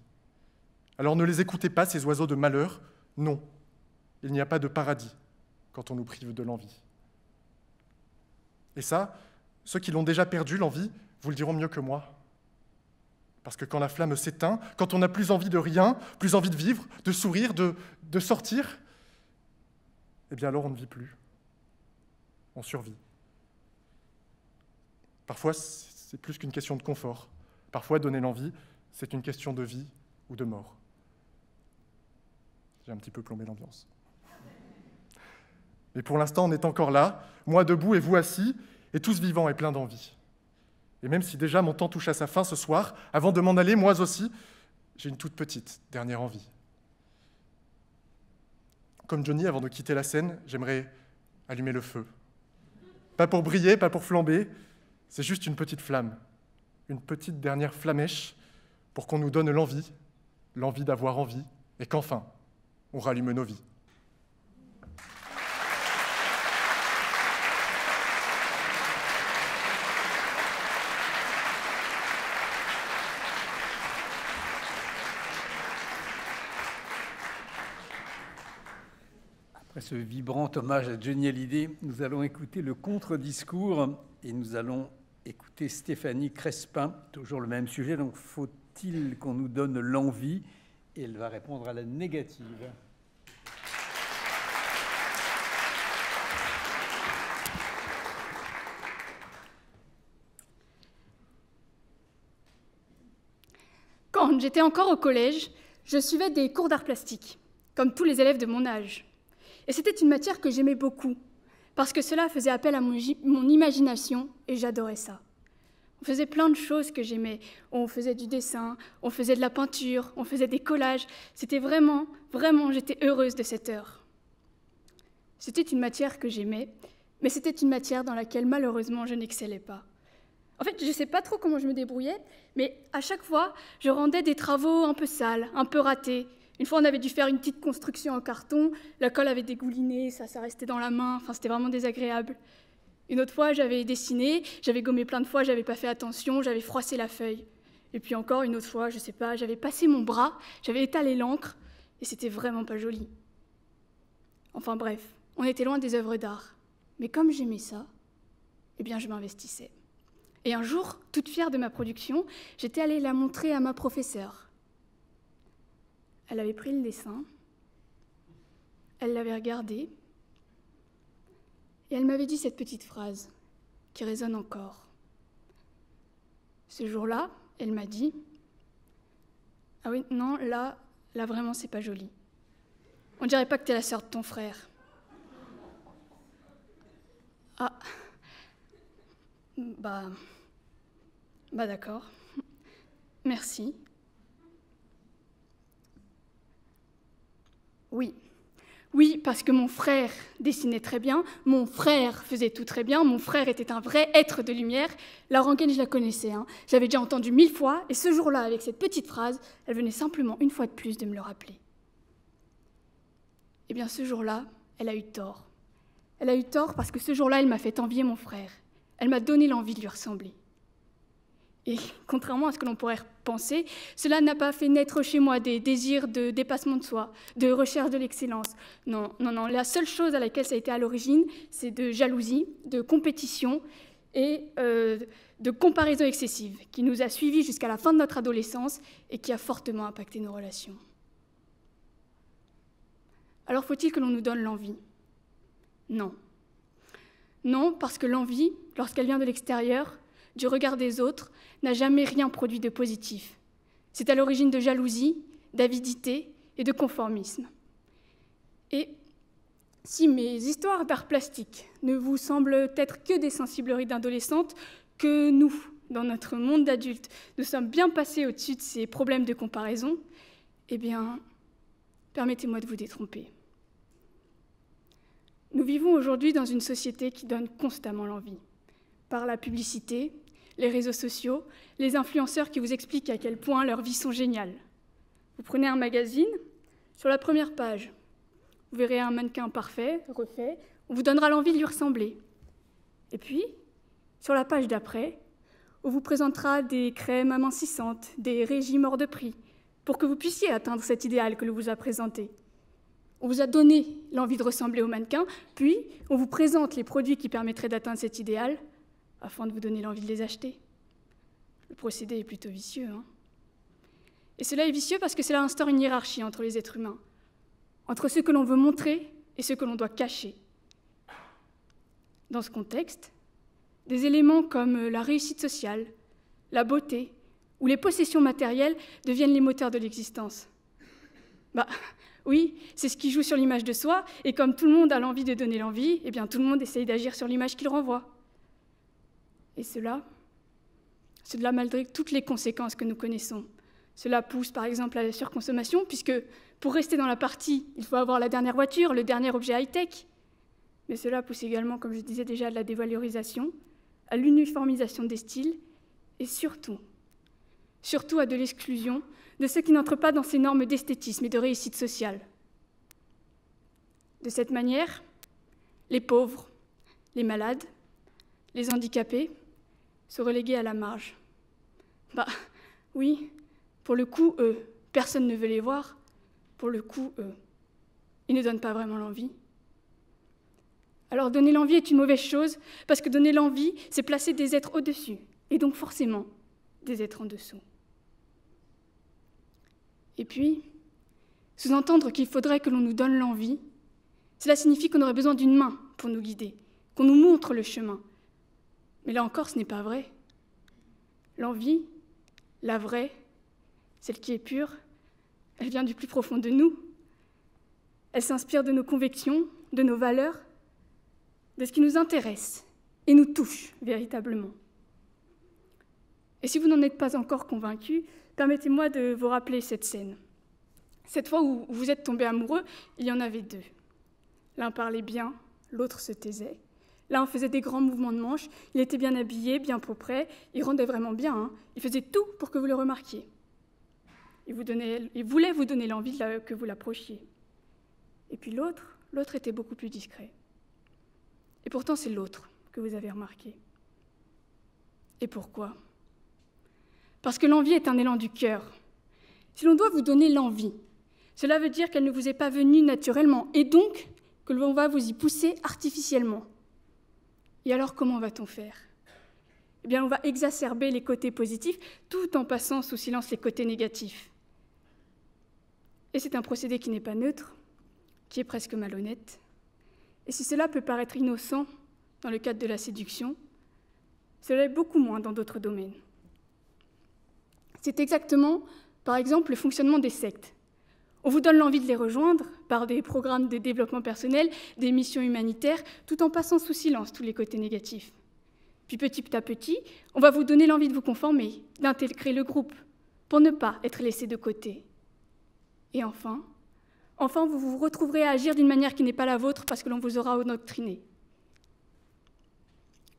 Alors ne les écoutez pas, ces oiseaux de malheur. Non, il n'y a pas de paradis quand on nous prive de l'envie. Et ça, ceux qui l'ont déjà perdu, l'envie, vous le diront mieux que moi. Parce que quand la flamme s'éteint, quand on n'a plus envie de rien, plus envie de vivre, de sourire, de sortir, eh bien alors on ne vit plus. On survit. Parfois, c'est plus qu'une question de confort. Parfois, donner l'envie, c'est une question de vie ou de mort. J'ai un petit peu plombé l'ambiance. Mais pour l'instant, on est encore là, moi debout et vous assis, et tous vivants et pleins d'envie. Et même si déjà mon temps touche à sa fin ce soir, avant de m'en aller, moi aussi, j'ai une toute petite dernière envie. Comme Johnny, avant de quitter la scène, j'aimerais allumer le feu. Pas pour briller, pas pour flamber, c'est juste une petite flamme, une petite dernière flamèche pour qu'on nous donne l'envie d'avoir envie, et qu'enfin, on rallume nos vies. Après ce vibrant hommage à Johnny Hallyday, nous allons écouter le contre-discours et nous allons écouter Stéphanie Crespin, toujours le même sujet, donc faut-il qu'on nous donne l'envie? Et elle va répondre à la négative. Quand j'étais encore au collège, je suivais des cours d'art plastique, comme tous les élèves de mon âge. Et c'était une matière que j'aimais beaucoup, parce que cela faisait appel à mon imagination, et j'adorais ça. On faisait plein de choses que j'aimais. On faisait du dessin, on faisait de la peinture, on faisait des collages. C'était vraiment, j'étais heureuse de cette heure. C'était une matière que j'aimais, mais c'était une matière dans laquelle, malheureusement, je n'excellais pas. En fait, je ne sais pas trop comment je me débrouillais, mais à chaque fois, je rendais des travaux un peu sales, un peu ratés. Une fois, on avait dû faire une petite construction en carton, la colle avait dégouliné, ça restait dans la main, enfin, c'était vraiment désagréable. Une autre fois, j'avais dessiné, j'avais gommé plein de fois, j'avais pas fait attention, j'avais froissé la feuille. Et puis encore une autre fois, je sais pas, j'avais passé mon bras, j'avais étalé l'encre, et c'était vraiment pas joli. Enfin bref, on était loin des œuvres d'art. Mais comme j'aimais ça, eh bien je m'investissais. Et un jour, toute fière de ma production, j'étais allée la montrer à ma professeure. Elle avait pris le dessin, elle l'avait regardé, et elle m'avait dit cette petite phrase qui résonne encore. Ce jour-là, elle m'a dit « Ah oui, non, là vraiment, c'est pas joli. On dirait pas que t'es la sœur de ton frère. » Ah, bah d'accord, merci. Oui, parce que mon frère dessinait très bien, mon frère faisait tout très bien, mon frère était un vrai être de lumière. La rengaine, je la connaissais, hein. J'avais déjà entendu 1000 fois, et ce jour-là, avec cette petite phrase, elle venait simplement une fois de plus de me le rappeler. Eh bien, ce jour-là, elle a eu tort. Elle a eu tort parce que ce jour-là, elle m'a fait envier mon frère. Elle m'a donné l'envie de lui ressembler. Et contrairement à ce que l'on pourrait penser, cela n'a pas fait naître chez moi des désirs de dépassement de soi, de recherche de l'excellence. Non, non, non. La seule chose à laquelle ça a été à l'origine, c'est de jalousie, de compétition et de comparaison excessive, qui nous a suivis jusqu'à la fin de notre adolescence et qui a fortement impacté nos relations. Alors faut-il que l'on nous donne l'envie? Non. Non, parce que l'envie, lorsqu'elle vient de l'extérieur, du regard des autres, n'a jamais rien produit de positif. C'est à l'origine de jalousie, d'avidité et de conformisme. Et si mes histoires d'art plastique ne vous semblent être que des sensibleries d'adolescentes, que nous, dans notre monde d'adultes, nous sommes bien passés au-dessus de ces problèmes de comparaison, eh bien, permettez-moi de vous détromper. Nous vivons aujourd'hui dans une société qui donne constamment l'envie. Par la publicité, les réseaux sociaux, les influenceurs qui vous expliquent à quel point leurs vies sont géniales. Vous prenez un magazine, sur la première page, vous verrez un mannequin parfait, refait, on vous donnera l'envie de lui ressembler. Et puis, sur la page d'après, on vous présentera des crèmes amincissantes, des régimes hors de prix, pour que vous puissiez atteindre cet idéal que l'on vous a présenté. On vous a donné l'envie de ressembler au mannequin, puis on vous présente les produits qui permettraient d'atteindre cet idéal, afin de vous donner l'envie de les acheter. Le procédé est plutôt vicieux, hein. Et cela est vicieux parce que cela instaure une hiérarchie entre les êtres humains, entre ceux que l'on veut montrer et ceux que l'on doit cacher. Dans ce contexte, des éléments comme la réussite sociale, la beauté ou les possessions matérielles deviennent les moteurs de l'existence. Oui, c'est ce qui joue sur l'image de soi, et comme tout le monde a l'envie de donner l'envie, eh bien tout le monde essaye d'agir sur l'image qu'il renvoie. Et cela malgré toutes les conséquences que nous connaissons. Cela pousse par exemple à la surconsommation, puisque pour rester dans la partie, il faut avoir la dernière voiture, le dernier objet high-tech. Mais cela pousse également, comme je disais déjà, à la dévalorisation, à l'uniformisation des styles, et surtout à de l'exclusion de ceux qui n'entrent pas dans ces normes d'esthétisme et de réussite sociale. De cette manière, les pauvres, les malades, les handicapés sont relégués à la marge. Oui, pour le coup, eux, personne ne veut les voir. Pour le coup, eux, ils ne donnent pas vraiment l'envie. Alors donner l'envie est une mauvaise chose, parce que donner l'envie, c'est placer des êtres au-dessus, et donc forcément des êtres en dessous. Et puis, sous-entendre qu'il faudrait que l'on nous donne l'envie, cela signifie qu'on aurait besoin d'une main pour nous guider, qu'on nous montre le chemin. Mais là encore, ce n'est pas vrai. L'envie, la vraie, celle qui est pure, elle vient du plus profond de nous. Elle s'inspire de nos convictions, de nos valeurs, de ce qui nous intéresse et nous touche véritablement. Et si vous n'en êtes pas encore convaincus, permettez-moi de vous rappeler cette scène. Cette fois où vous êtes tombés amoureux, il y en avait deux. L'un parlait bien, l'autre se taisait. L'un faisait des grands mouvements de manche, il était bien habillé, bien propre, il rendait vraiment bien, hein. Il faisait tout pour que vous le remarquiez. Il voulait vous donner l'envie que vous l'approchiez. Et puis l'autre était beaucoup plus discret. Et pourtant, c'est l'autre que vous avez remarqué. Et pourquoi ? Parce que l'envie est un élan du cœur. Si l'on doit vous donner l'envie, cela veut dire qu'elle ne vous est pas venue naturellement, et donc que l'on va vous y pousser artificiellement. Et alors, comment va-t-on faire ? Eh bien, on va exacerber les côtés positifs, tout en passant sous silence les côtés négatifs. Et c'est un procédé qui n'est pas neutre, qui est presque malhonnête. Et si cela peut paraître innocent dans le cadre de la séduction, cela est beaucoup moins dans d'autres domaines. C'est exactement, par exemple, le fonctionnement des sectes. On vous donne l'envie de les rejoindre par des programmes de développement personnel, des missions humanitaires, tout en passant sous silence tous les côtés négatifs. Puis petit à petit, on va vous donner l'envie de vous conformer, d'intégrer le groupe, pour ne pas être laissé de côté. Et enfin, vous vous retrouverez à agir d'une manière qui n'est pas la vôtre parce que l'on vous aura endoctriné.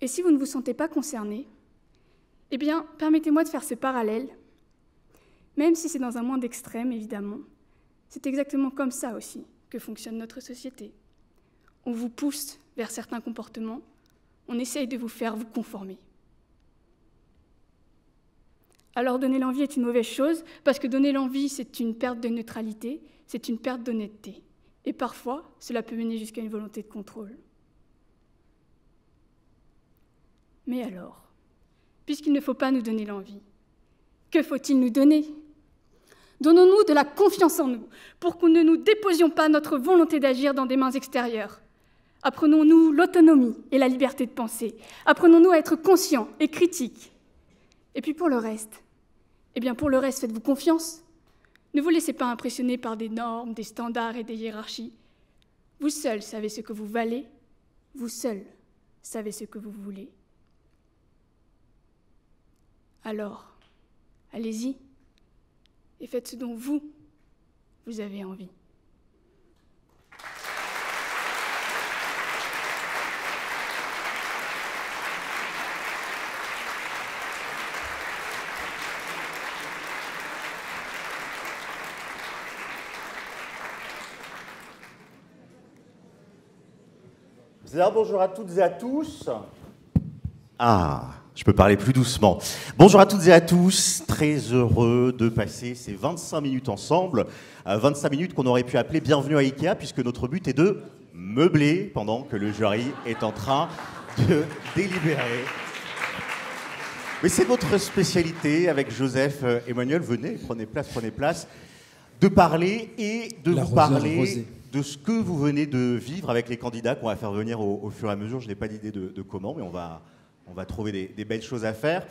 Et si vous ne vous sentez pas concerné, eh bien, permettez-moi de faire ce parallèle, même si c'est dans un monde extrême, évidemment. C'est exactement comme ça aussi que fonctionne notre société. On vous pousse vers certains comportements, on essaye de vous faire vous conformer. Alors donner l'envie est une mauvaise chose, parce que donner l'envie, c'est une perte de neutralité, c'est une perte d'honnêteté. Et parfois, cela peut mener jusqu'à une volonté de contrôle. Mais alors, puisqu'il ne faut pas nous donner l'envie, que faut-il nous donner ? Donnons-nous de la confiance en nous, pour que nous ne nous déposions pas notre volonté d'agir dans des mains extérieures. Apprenons-nous l'autonomie et la liberté de penser. Apprenons-nous à être conscients et critiques. Et puis pour le reste, faites-vous confiance. Ne vous laissez pas impressionner par des normes, des standards et des hiérarchies. Vous seuls savez ce que vous valez. Vous seuls savez ce que vous voulez. Alors, allez-y et faites ce dont vous avez envie. Bien, bonjour à toutes et à tous. Ah, je peux parler plus doucement. Bonjour à toutes et à tous, très heureux de passer ces 25 minutes ensemble. 25 minutes qu'on aurait pu appeler Bienvenue à Ikea, puisque notre but est de meubler pendant que le jury est en train de délibérer. Mais c'est votre spécialité avec Joseph, Emmanuel. Venez, prenez place, de parler et de vous parler de ce que vous venez de vivre avec les candidats qu'on va faire venir au fur et à mesure. Je n'ai pas d'idée de comment, mais on va trouver des belles choses à faire.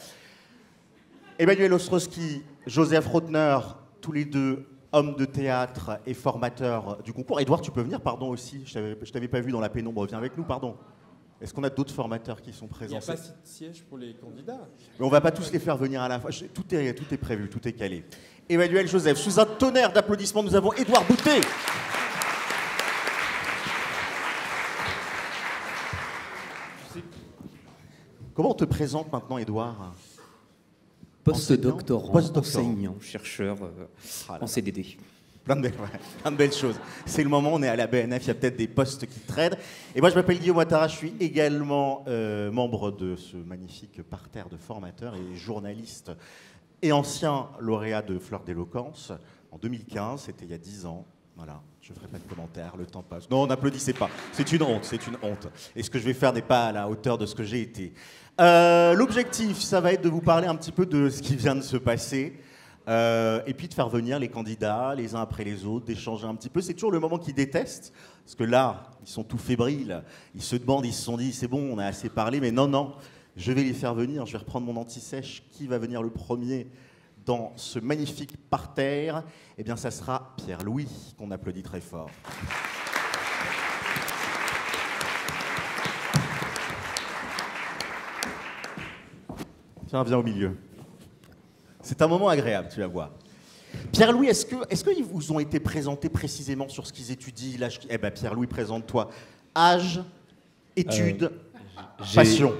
Emmanuel Ostrowski, Joseph Rotner, tous les deux hommes de théâtre et formateurs du concours. Édouard, tu peux venir, pardon, aussi. Je t'avais pas vu dans la pénombre. Viens avec nous, pardon. Est-ce qu'on a d'autres formateurs qui sont présents? Il n'y a pas de siège pour les candidats. Mais on ne va pas tous les faire venir à la fois. Tout est prévu, tout est calé. Emmanuel, Joseph, sous un tonnerre d'applaudissements, nous avons Édouard Boutet. Comment on te présente maintenant, Édouard? Post-doctorant, enseignant, chercheur en CDD. Plein de belles choses. C'est le moment, on est à la BNF, il y a peut-être des postes qui traînent. Et moi, je m'appelle Guillaume Ouattara, je suis également membre de ce magnifique parterre de formateurs et journaliste et ancien lauréat de Fleur d'Éloquence en 2015, c'était il y a 10 ans. Voilà, je ne ferai pas de commentaires, le temps passe. Non, n'applaudissez pas, c'est une honte, c'est une honte. Et ce que je vais faire n'est pas à la hauteur de ce que j'ai été. L'objectif, ça va être de vous parler un petit peu de ce qui vient de se passer. Et puis de faire venir les candidats les uns après les autres, d'échanger un petit peu. C'est toujours le moment qu'ils détestent, parce que là, ils sont tout fébriles, ils se demandent, ils se sont dit, c'est bon, on a assez parlé, mais non, je vais les faire venir, je vais reprendre mon anti-sèche. Qui va venir le premier dans ce magnifique parterre? Eh bien, ça sera Pierre-Louis, qu'on applaudit très fort. Tiens, viens au milieu. C'est un moment agréable, tu vas voir. Pierre-Louis, est-ce qu'ils vous ont été présentés précisément sur ce qu'ils étudient? Eh bien, Pierre-Louis, présente-toi. Âge, études, passion.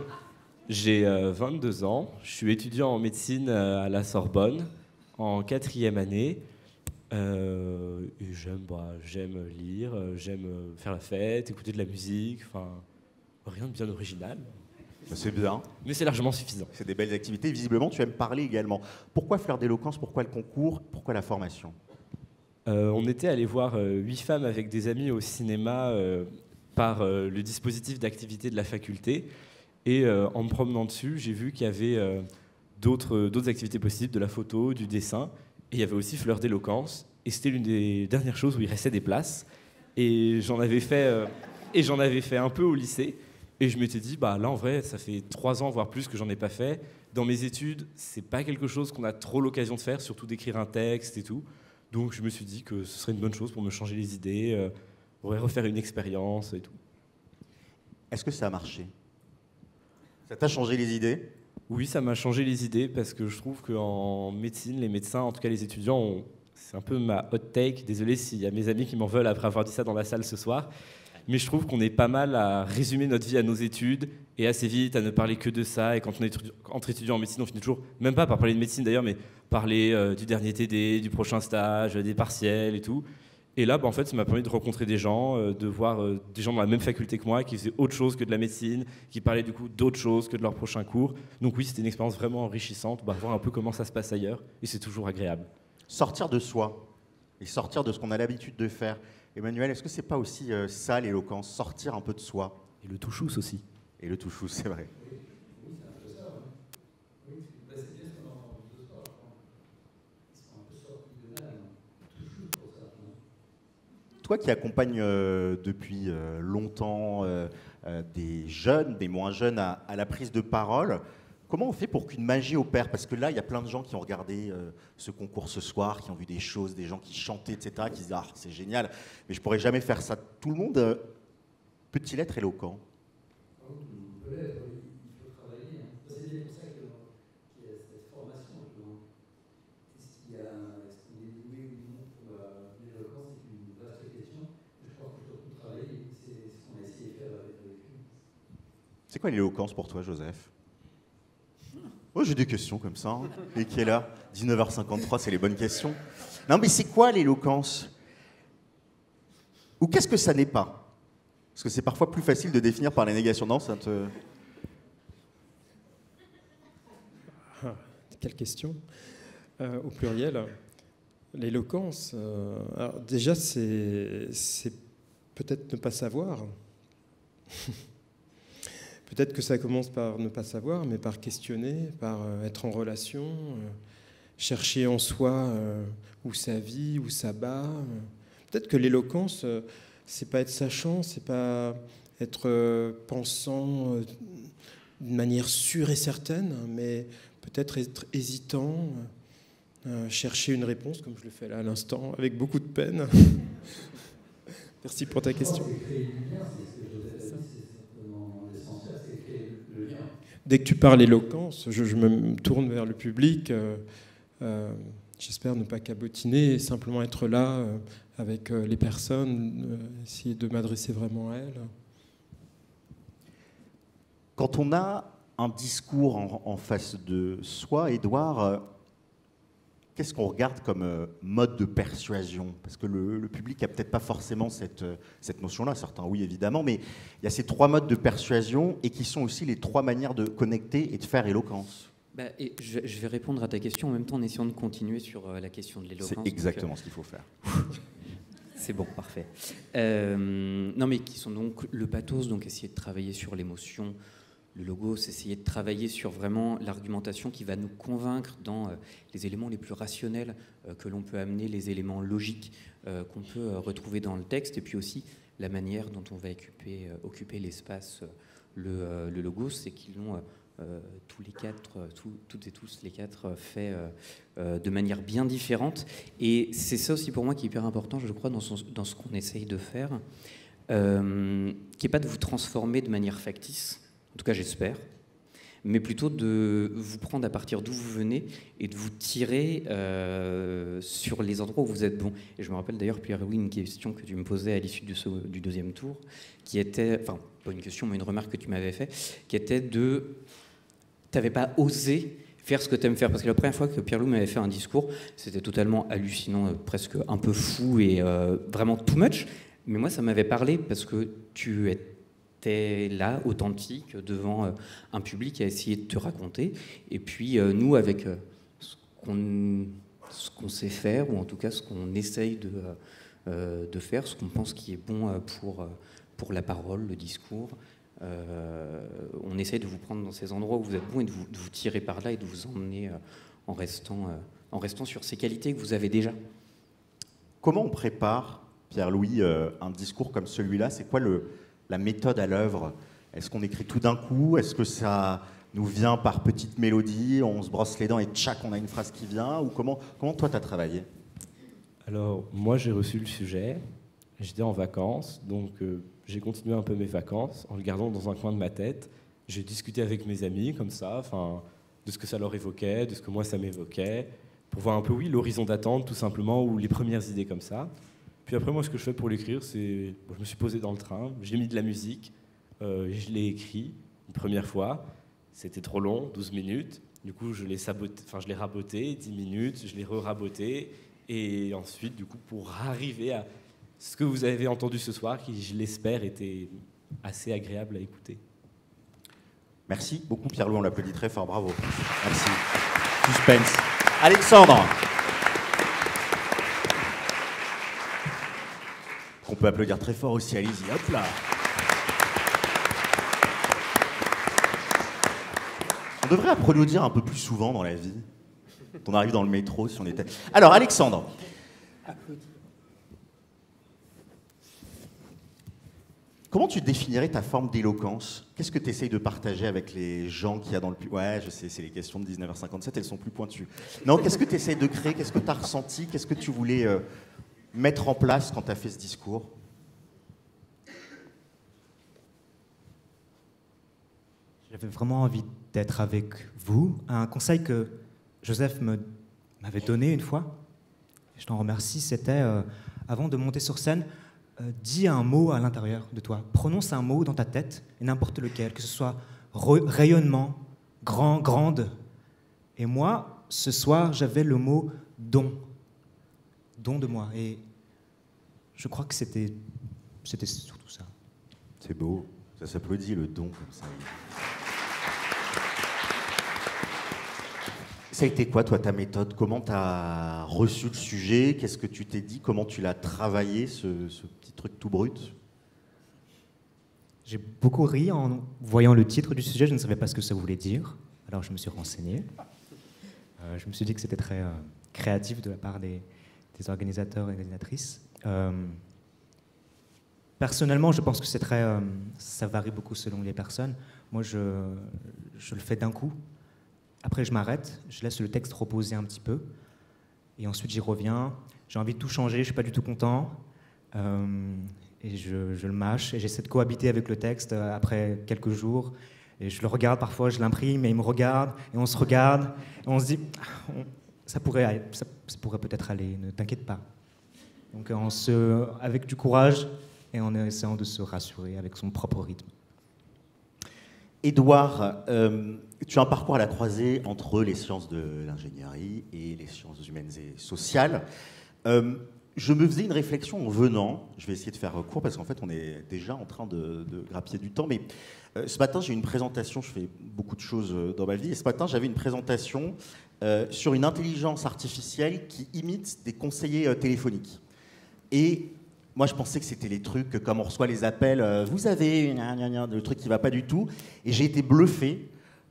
J'ai 22 ans, je suis étudiant en médecine à la Sorbonne, en 4e année. Et j'aime lire, j'aime faire la fête, écouter de la musique, enfin, rien de bien original. C'est bien. Mais c'est largement suffisant. C'est des belles activités. Visiblement, tu aimes parler également. Pourquoi Fleur d'Éloquence? Pourquoi le concours? Pourquoi la formation? On était allé voir 8 femmes avec des amis au cinéma par le dispositif d'activité de la faculté. Et en me promenant dessus, j'ai vu qu'il y avait d'autres activités possibles, de la photo, du dessin. Et il y avait aussi Fleur d'Éloquence. Et c'était l'une des dernières choses où il restait des places. Et j'en avais fait un peu au lycée. Et je m'étais dit, là en vrai, ça fait 3 ans, voire plus, que j'en ai pas fait. Dans mes études, c'est pas quelque chose qu'on a trop l'occasion de faire, surtout d'écrire un texte et tout. Donc je me suis dit que ce serait une bonne chose pour me changer les idées, refaire une expérience et tout. Est-ce que ça a marché? Ça t'a changé les idées? Oui, ça m'a changé les idées parce que je trouve qu'en médecine, les médecins, en tout cas les étudiants, c'est un peu ma hot take. Désolé s'il y a mes amis qui m'en veulent après avoir dit ça dans la salle ce soir. Mais je trouve qu'on est pas mal à résumer notre vie à nos études et assez vite à ne parler que de ça. Et quand on est entre étudiants en médecine, on finit toujours, même pas par parler de médecine d'ailleurs, mais parler du dernier TD, du prochain stage, des partiels et tout. Et là, en fait, ça m'a permis de rencontrer des gens, de voir des gens dans la même faculté que moi, qui faisaient autre chose que de la médecine, qui parlaient du coup d'autre chose que de leur prochain cours. Donc oui, c'était une expérience vraiment enrichissante, voir un peu comment ça se passe ailleurs, et c'est toujours agréable. Sortir de soi, et sortir de ce qu'on a l'habitude de faire. Emmanuel, est-ce que c'est pas aussi ça l'éloquence, sortir un peu de soi? Et le touchous aussi. Et le touchous, c'est vrai. Toi qui accompagnes depuis longtemps des jeunes, des moins jeunes à la prise de parole, comment on fait pour qu'une magie opère? Parce que là, il y a plein de gens qui ont regardé ce concours ce soir, qui ont vu des choses, des gens qui chantaient, etc., qui se disent « Ah, c'est génial, mais je pourrais jamais faire ça. » Tout le monde peut-il être éloquent? C'est quoi l'éloquence pour toi, Joseph? Oh, j'ai des questions comme ça. Hein. Et qui est là? 19h53, c'est les bonnes questions. Non, mais c'est quoi l'éloquence? Ou qu'est-ce que ça n'est pas? Parce que c'est parfois plus facile de définir par la négation. Non, ça te... Quelle question? Au pluriel, l'éloquence, alors déjà, c'est peut-être ne pas savoir. Peut-être que ça commence par ne pas savoir, mais par questionner, par être en relation, chercher en soi où ça vit, où ça bat. Peut-être que l'éloquence, c'est pas être sachant, c'est pas être pensant d'une manière sûre et certaine, mais peut-être être hésitant, chercher une réponse, comme je le fais là à l'instant, avec beaucoup de peine. Merci pour ta question. Dès que tu parles éloquence, je me tourne vers le public. J'espère ne pas cabotiner et simplement être là avec les personnes, essayer de m'adresser vraiment à elles. Quand on a un discours en face de soi, Édouard, qu'est-ce qu'on regarde comme mode de persuasion? Parce que le public n'a peut-être pas forcément cette notion-là, certains oui évidemment, mais il y a ces trois modes de persuasion et qui sont aussi les trois manières de connecter et de faire éloquence. Et je vais répondre à ta question en même temps en essayant de continuer sur la question de l'éloquence. C'est exactement ce qu'il faut faire. C'est bon, parfait. Non mais qui sont donc le pathos, donc essayer de travailler sur l'émotion, le logos, essayer de travailler sur vraiment l'argumentation qui va nous convaincre dans les éléments les plus rationnels que l'on peut amener, les éléments logiques qu'on peut retrouver dans le texte, et puis aussi la manière dont on va occuper l'espace, le logos, c'est qu'ils l'ont toutes et tous les quatre fait de manière bien différente. Et c'est ça aussi pour moi qui est hyper important, je crois, dans ce qu'on essaye de faire, qui n'est pas de vous transformer de manière factice, en tout cas j'espère, mais plutôt de vous prendre à partir d'où vous venez et de vous tirer sur les endroits où vous êtes bon. Et je me rappelle d'ailleurs, Pierre-Louis, une question que tu me posais à l'issue du deuxième tour, qui était, enfin pas une question mais une remarque que tu m'avais faite, qui était de... Tu n'avais pas osé faire ce que tu aimes faire. Parce que la première fois que Pierre-Louis m'avait fait un discours, c'était totalement hallucinant, presque un peu fou et vraiment too much. Mais moi, ça m'avait parlé parce que tu étais là, authentique, devant un public à essayer de te raconter. Et puis, nous, avec ce qu'on sait faire, ou en tout cas ce qu'on essaye de faire, ce qu'on pense qui est bon pour la parole, le discours, on essaie de vous prendre dans ces endroits où vous êtes bon et de vous tirer par là et de vous emmener en restant sur ces qualités que vous avez déjà. Comment on prépare, Pierre-Louis, un discours comme celui-là? C'est quoi la méthode à l'œuvre? Est-ce qu'on écrit tout d'un coup? Est-ce que ça nous vient par petites mélodies? On se brosse les dents et tchac, on a une phrase qui vient? Ou comment toi, tu as travaillé? Alors, moi, j'ai reçu le sujet. J'étais en vacances, donc j'ai continué un peu mes vacances en le gardant dans un coin de ma tête. J'ai discuté avec mes amis, comme ça, de ce que ça leur évoquait, de ce que moi, ça m'évoquait, pour voir un peu, oui, l'horizon d'attente, tout simplement, ou les premières idées comme ça. Puis après, moi, ce que je fais pour l'écrire, c'est... je me suis posé dans le train, j'ai mis de la musique, je l'ai écrit une première fois. C'était trop long, 12 minutes. Du coup, je l'ai raboté, 10 minutes, je l'ai re-raboté. Et ensuite, du coup, pour arriver à ce que vous avez entendu ce soir, qui, je l'espère, était assez agréable à écouter. Merci beaucoup Pierre-Louis, on l'applaudit très fort, bravo. Merci. Suspense. Alexandre. On peut applaudir très fort aussi, allez-y, hop là. On devrait applaudir un peu plus souvent dans la vie. Quand on arrive dans le métro, si on était... Alors, Alexandre. Comment tu définirais ta forme d'éloquence? Qu'est-ce que tu essayes de partager avec les gens qu'il y a dans le public? Ouais, je sais, c'est les questions de 19h57, elles sont plus pointues. Non, qu'est-ce que tu essayes de créer? Qu'est-ce que tu as ressenti? Qu'est-ce que tu voulais mettre en place quand tu as fait ce discours? J'avais vraiment envie d'être avec vous. Un conseil que Joseph m'avait donné une fois, je t'en remercie, c'était avant de monter sur scène, dis un mot à l'intérieur de toi. Prononce un mot dans ta tête, et n'importe lequel, que ce soit rayonnement, grande. Et moi, ce soir, j'avais le mot don. Don de moi. Et je crois que c'était surtout ça. C'est beau. Ça s'applaudit, le don, comme ça. Ça a été quoi, toi, ta méthode? Comment tu as reçu le sujet? Qu'est-ce que tu t'es dit? Comment tu l'as travaillé, ce petit truc tout brut? J'ai beaucoup ri en voyant le titre du sujet. Je ne savais pas ce que ça voulait dire. Alors, je me suis renseigné. Je me suis dit que c'était très créatif de la part des organisateurs et organisatrices. Personnellement, je pense que c'est très... ça varie beaucoup selon les personnes. Moi, je le fais d'un coup. Après, je m'arrête, je laisse le texte reposer un petit peu, et ensuite j'y reviens. J'ai envie de tout changer, je ne suis pas du tout content, et je le mâche, et j'essaie de cohabiter avec le texte après quelques jours, et je le regarde parfois, je l'imprime, et il me regarde, et on se regarde, et on se dit, ça pourrait peut-être aller, ne t'inquiète pas. Donc avec du courage, et en essayant de se rassurer avec son propre rythme. Édouard, tu as un parcours à la croisée entre les sciences de l'ingénierie et les sciences humaines et sociales. Je me faisais une réflexion en venant, je vais essayer de faire court parce qu'en fait on est déjà en train de grappiller du temps, mais ce matin j'ai eu une présentation, je fais beaucoup de choses dans ma vie, et ce matin j'avais une présentation sur une intelligence artificielle qui imite des conseillers téléphoniques. Et moi, je pensais que c'était les trucs, comme on reçoit les appels, vous avez le truc qui ne va pas du tout. Et j'ai été bluffé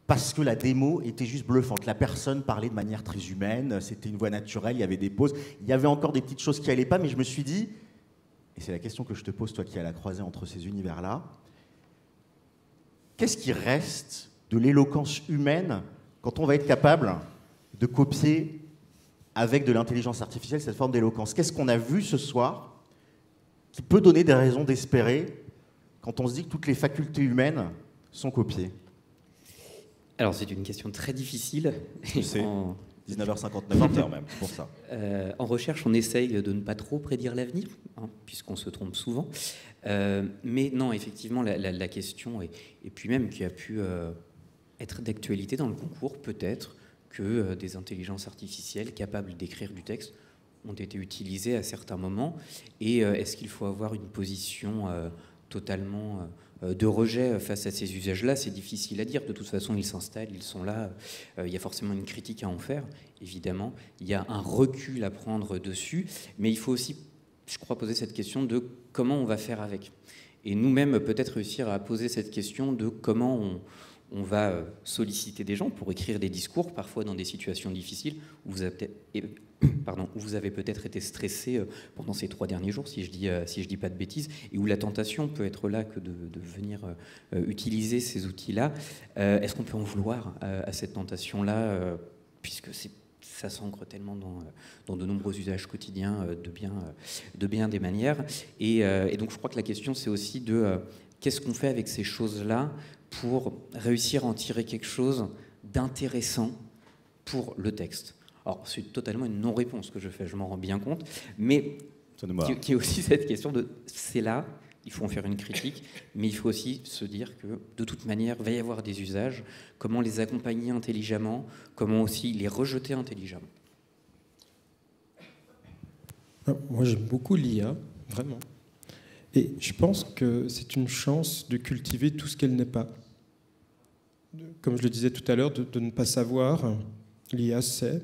parce que la démo était juste bluffante. La personne parlait de manière très humaine, c'était une voix naturelle, il y avait des pauses. Il y avait encore des petites choses qui n'allaient pas, mais je me suis dit, et c'est la question que je te pose, toi qui es à la croisée entre ces univers-là, qu'est-ce qui reste de l'éloquence humaine quand on va être capable de copier avec de l'intelligence artificielle cette forme d'éloquence? Qu'est-ce qu'on a vu ce soir qui peut donner des raisons d'espérer quand on se dit que toutes les facultés humaines sont copiées? Alors, c'est une question très difficile. C'est 19h59, 20h même, pour ça. En recherche, on essaye de ne pas trop prédire l'avenir, hein, puisqu'on se trompe souvent. Mais non, effectivement, la question, et puis même qui a pu être d'actualité dans le concours, peut-être que des intelligences artificielles capables d'écrire du texte ont été utilisés à certains moments, et est-ce qu'il faut avoir une position totalement de rejet face à ces usages-là? C'est difficile à dire, de toute façon ils s'installent, ils sont là, il y a forcément une critique à en faire, évidemment, il y a un recul à prendre dessus, mais il faut aussi, je crois, poser cette question de comment on va faire avec. Et nous-mêmes peut-être réussir à poser cette question de comment on va solliciter des gens pour écrire des discours, parfois dans des situations difficiles, où vous avez peut-être été stressé pendant ces 3 derniers jours, si je dis pas de bêtises, et où la tentation peut être là que de venir utiliser ces outils-là. Est-ce qu'on peut en vouloir à cette tentation-là, puisque ça s'ancre tellement dans de nombreux usages quotidiens de bien des manières. Et donc je crois que la question, c'est aussi de qu'est-ce qu'on fait avec ces choses-là pour réussir à en tirer quelque chose d'intéressant pour le texte. Alors, c'est totalement une non-réponse que je fais, je m'en rends bien compte, mais qui est aussi cette question de c'est là, il faut en faire une critique, mais il faut aussi se dire que de toute manière, il va y avoir des usages, comment les accompagner intelligemment, comment aussi les rejeter intelligemment. Moi, j'aime beaucoup l'IA. vraiment. Et je pense que c'est une chance de cultiver tout ce qu'elle n'est pas. Comme je le disais tout à l'heure, de ne pas savoir, l'IA sait,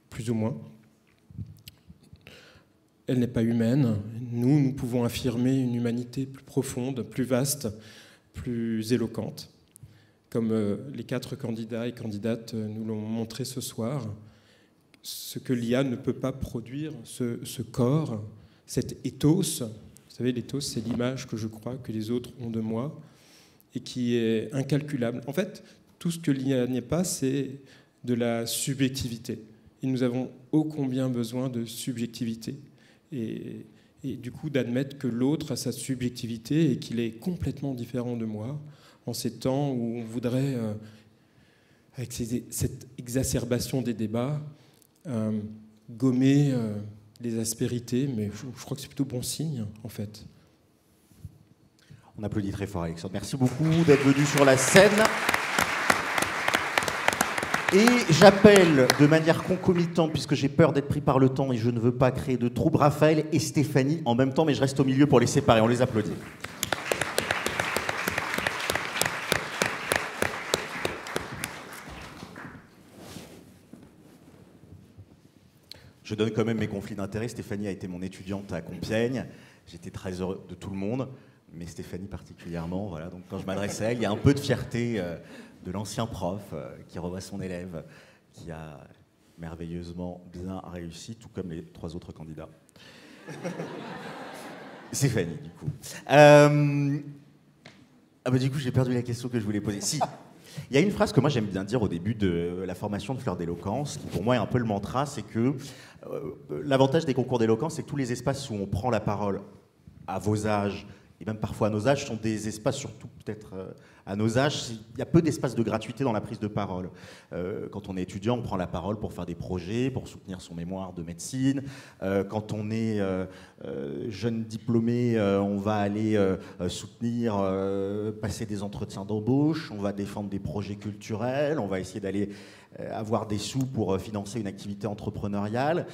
plus ou moins. Elle n'est pas humaine. Nous pouvons affirmer une humanité plus profonde, plus vaste, plus éloquente, comme les 4 candidats et candidates nous l'ont montré ce soir. Ce que l'IA ne peut pas produire, ce corps, cet ethos. Vous savez, l'ethos, c'est l'image que je crois que les autres ont de moi et qui est incalculable. En fait, tout ce que l'IA n'est pas, c'est de la subjectivité. Et nous avons ô combien besoin de subjectivité. Et du coup, d'admettre que l'autre a sa subjectivité et qu'il est complètement différent de moi en ces temps où on voudrait, avec cette exacerbation des débats, gommer les aspérités, mais je crois que c'est plutôt bon signe, en fait. On applaudit très fort, Alexandre. Merci beaucoup d'être venu sur la scène. Et j'appelle de manière concomitante, puisque j'ai peur d'être pris par le temps et je ne veux pas créer de troubles, Raphaël et Stéphanie en même temps, mais je reste au milieu pour les séparer. On les applaudit. Je donne quand même mes conflits d'intérêts. Stéphanie a été mon étudiante à Compiègne. J'étais très heureux de tout le monde, mais Stéphanie particulièrement. Voilà. Donc quand je m'adresse à elle, il y a un peu de fierté de l'ancien prof qui revoit son élève, qui a merveilleusement bien réussi, tout comme les 3 autres candidats. Stéphanie, du coup. Du coup, j'ai perdu la question que je voulais poser. Si. Il y a une phrase que moi j'aime bien dire au début de la formation de Fleur d'éloquence, qui pour moi est un peu le mantra, c'est que l'avantage des concours d'éloquence, c'est que tous les espaces où on prend la parole à vos âges, et même parfois à nos âges, sont des espaces, surtout peut-être à nos âges, il y a peu d'espace de gratuité dans la prise de parole. Quand on est étudiant, on prend la parole pour faire des projets, pour soutenir son mémoire de médecine. Quand on est jeune diplômé, on va aller soutenir, passer des entretiens d'embauche, on va défendre des projets culturels, on va essayer d'aller avoir des sous pour financer une activité entrepreneuriale.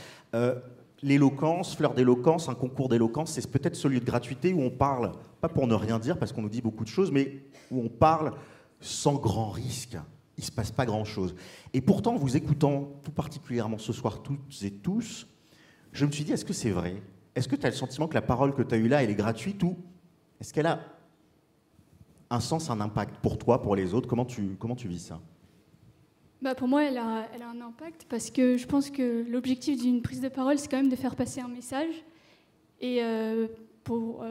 L'éloquence, Fleur d'éloquence, un concours d'éloquence, c'est peut-être ce lieu de gratuité où on parle, pas pour ne rien dire, parce qu'on nous dit beaucoup de choses, mais où on parle sans grand risque. Il ne se passe pas grand-chose. Et pourtant, en vous écoutant, tout particulièrement ce soir, toutes et tous, je me suis dit, est-ce que c'est vrai? Est-ce que tu as le sentiment que la parole que tu as eue là, elle est gratuite, ou est-ce qu'elle a un sens, un impact pour toi, pour les autres? Comment tu vis ça? Pour moi, elle a un impact parce que je pense que l'objectif d'une prise de parole, c'est quand même de faire passer un message et pour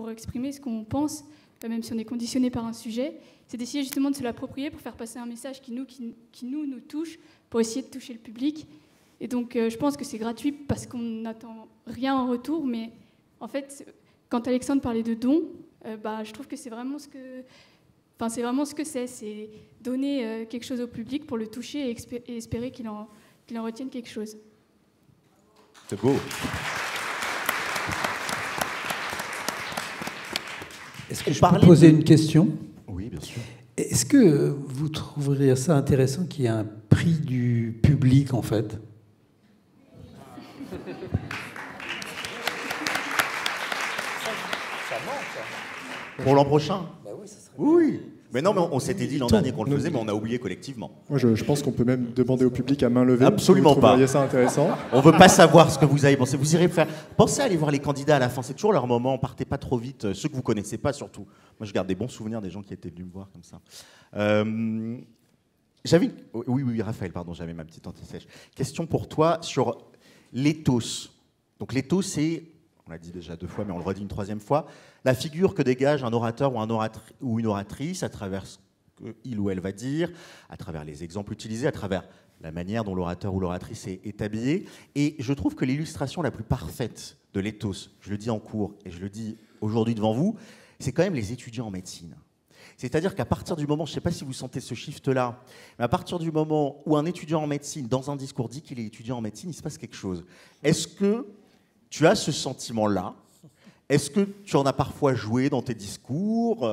exprimer ce qu'on pense, même si on est conditionné par un sujet, c'est d'essayer justement de se l'approprier pour faire passer un message qui nous touche, pour essayer de toucher le public. Et donc, je pense que c'est gratuit parce qu'on n'attend rien en retour, mais en fait, quand Alexandre parlait de dons, je trouve que c'est vraiment ce que... c'est vraiment ce que c'est donner quelque chose au public pour le toucher et espérer qu'il en retienne quelque chose. C'est beau. Est-ce que je peux poser une question? Oui, bien sûr. Est-ce que vous trouveriez ça intéressant qu'il y ait un prix du public, en fait? Pour l'an prochain? Oui. Mais non, mais on s'était dit l'an dernier qu'on le faisait, mais on a oublié collectivement. Moi, je pense qu'on peut même demander au public à main levée. Absolument pas. Vous trouveriez ça intéressant? On veut pas savoir ce que vous avez pensé. Vous irez faire. Pensez à aller voir les candidats à la fin. C'est toujours leur moment. Partez pas trop vite. Ceux que vous connaissez pas, surtout. Moi, je garde des bons souvenirs des gens qui étaient venus me voir comme ça. Oui, Raphaël, pardon, j'avais ma petite anti-sèche. Question pour toi sur l'éthos. Donc l'éthos, c'est, on l'a dit déjà 2 fois, mais on le redit une 3e fois, la figure que dégage un orateur ou une oratrice à travers ce qu'il ou elle va dire, à travers les exemples utilisés, à travers la manière dont l'orateur ou l'oratrice est habillé. Et je trouve que l'illustration la plus parfaite de l'éthos, je le dis en cours et je le dis aujourd'hui devant vous, c'est quand même les étudiants en médecine. C'est-à-dire qu'à partir du moment, je ne sais pas si vous sentez ce shift-là, mais à partir du moment où un étudiant en médecine, dans un discours, dit qu'il est étudiant en médecine, il se passe quelque chose. Est-ce que tu as ce sentiment-là? Est-ce que tu en as parfois joué dans tes discours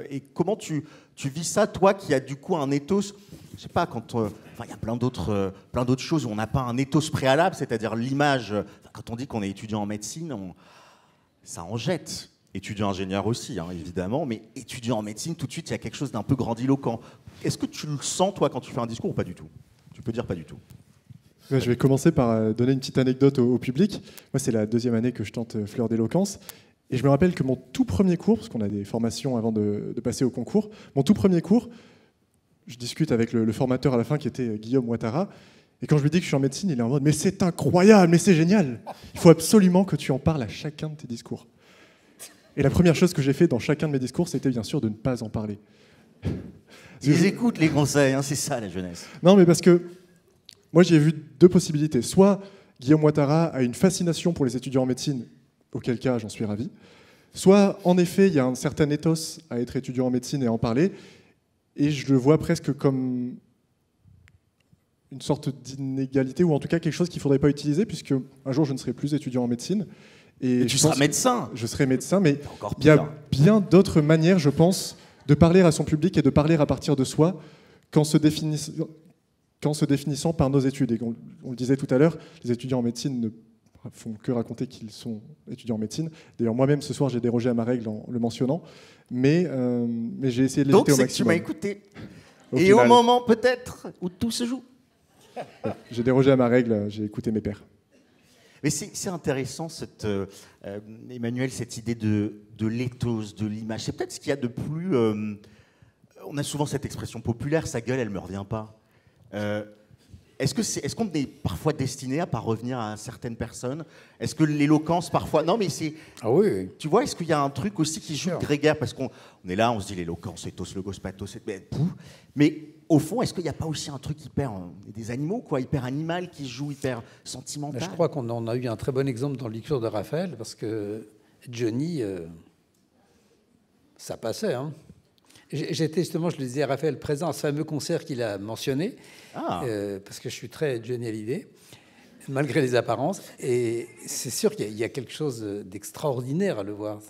et comment tu vis ça, toi, qui as du coup un ethos, je sais pas, quand il y a plein d'autres choses où on n'a pas un ethos préalable, c'est-à-dire l'image. Quand on dit qu'on est étudiant en médecine, ça en jette. Étudiant ingénieur aussi, hein, évidemment, mais étudiant en médecine, tout de suite, il y a quelque chose d'un peu grandiloquent. Est-ce que tu le sens, toi, quand tu fais un discours, ou pas du tout? Tu peux dire pas du tout. Je vais commencer par donner une petite anecdote au public. Moi, c'est la 2e année que je tente Fleur d'éloquence. Et je me rappelle que mon tout premier cours, parce qu'on a des formations avant de passer au concours, mon tout premier cours, je discute avec le formateur à la fin, qui était Guillaume Ouattara. Et quand je lui dis que je suis en médecine, il est en mode « Mais c'est incroyable, mais c'est génial. Il faut absolument que tu en parles à chacun de tes discours. » Et la première chose que j'ai fait dans chacun de mes discours, c'était bien sûr de ne pas en parler. Ils écoutent les conseils, hein, c'est ça la jeunesse. Non, mais parce que moi, j'ai vu 2 possibilités. Soit Guillaume Ouattara a une fascination pour les étudiants en médecine, auquel cas j'en suis ravi. Soit, en effet, il y a un certain ethos à être étudiant en médecine et à en parler, et je le vois presque comme une sorte d'inégalité, ou en tout cas quelque chose qu'il ne faudrait pas utiliser, puisque un jour je ne serai plus étudiant en médecine. Et tu seras médecin. Je serai médecin, mais il y a bien d'autres manières, je pense, de parler à son public et de parler à partir de soi qu'en se définissant par nos études. Et on le disait tout à l'heure, les étudiants en médecine ne font que raconter qu'ils sont étudiants en médecine. D'ailleurs, moi-même, ce soir, j'ai dérogé à ma règle en le mentionnant, mais j'ai essayé de l'éviter au maximum. Donc, c'est que tu m'as écouté. Et au moment, peut-être, où tout se joue. Voilà, j'ai dérogé à ma règle, j'ai écouté mes pairs. Mais c'est intéressant, Emmanuel, cette idée de l'éthos, de l'image. C'est peut-être ce qu'il y a de plus... on a souvent cette expression populaire, sa gueule, elle ne me revient pas. Est-ce qu'on est parfois destiné à ne pas revenir à certaines personnes? Est-ce que l'éloquence, parfois... Non, mais c'est... Ah oui. Tu vois, est-ce qu'il y a un truc aussi qui joue grégaire? Parce qu'on est là, on se dit l'éloquence, ethos, logos, pathos, mais au fond, est-ce qu'il n'y a pas aussi un truc hyper... des animaux, quoi, hyper animal qui joue, hyper sentimental? Je crois qu'on en a eu un très bon exemple dans le discours de Raphaël, parce que Johnny, ça passait, hein. J'étais justement, je le disais à Raphaël, présent à ce fameux concert qu'il a mentionné, parce que je suis très Johnny Hallyday, malgré les apparences. Et c'est sûr qu'il y a quelque chose d'extraordinaire à le voir.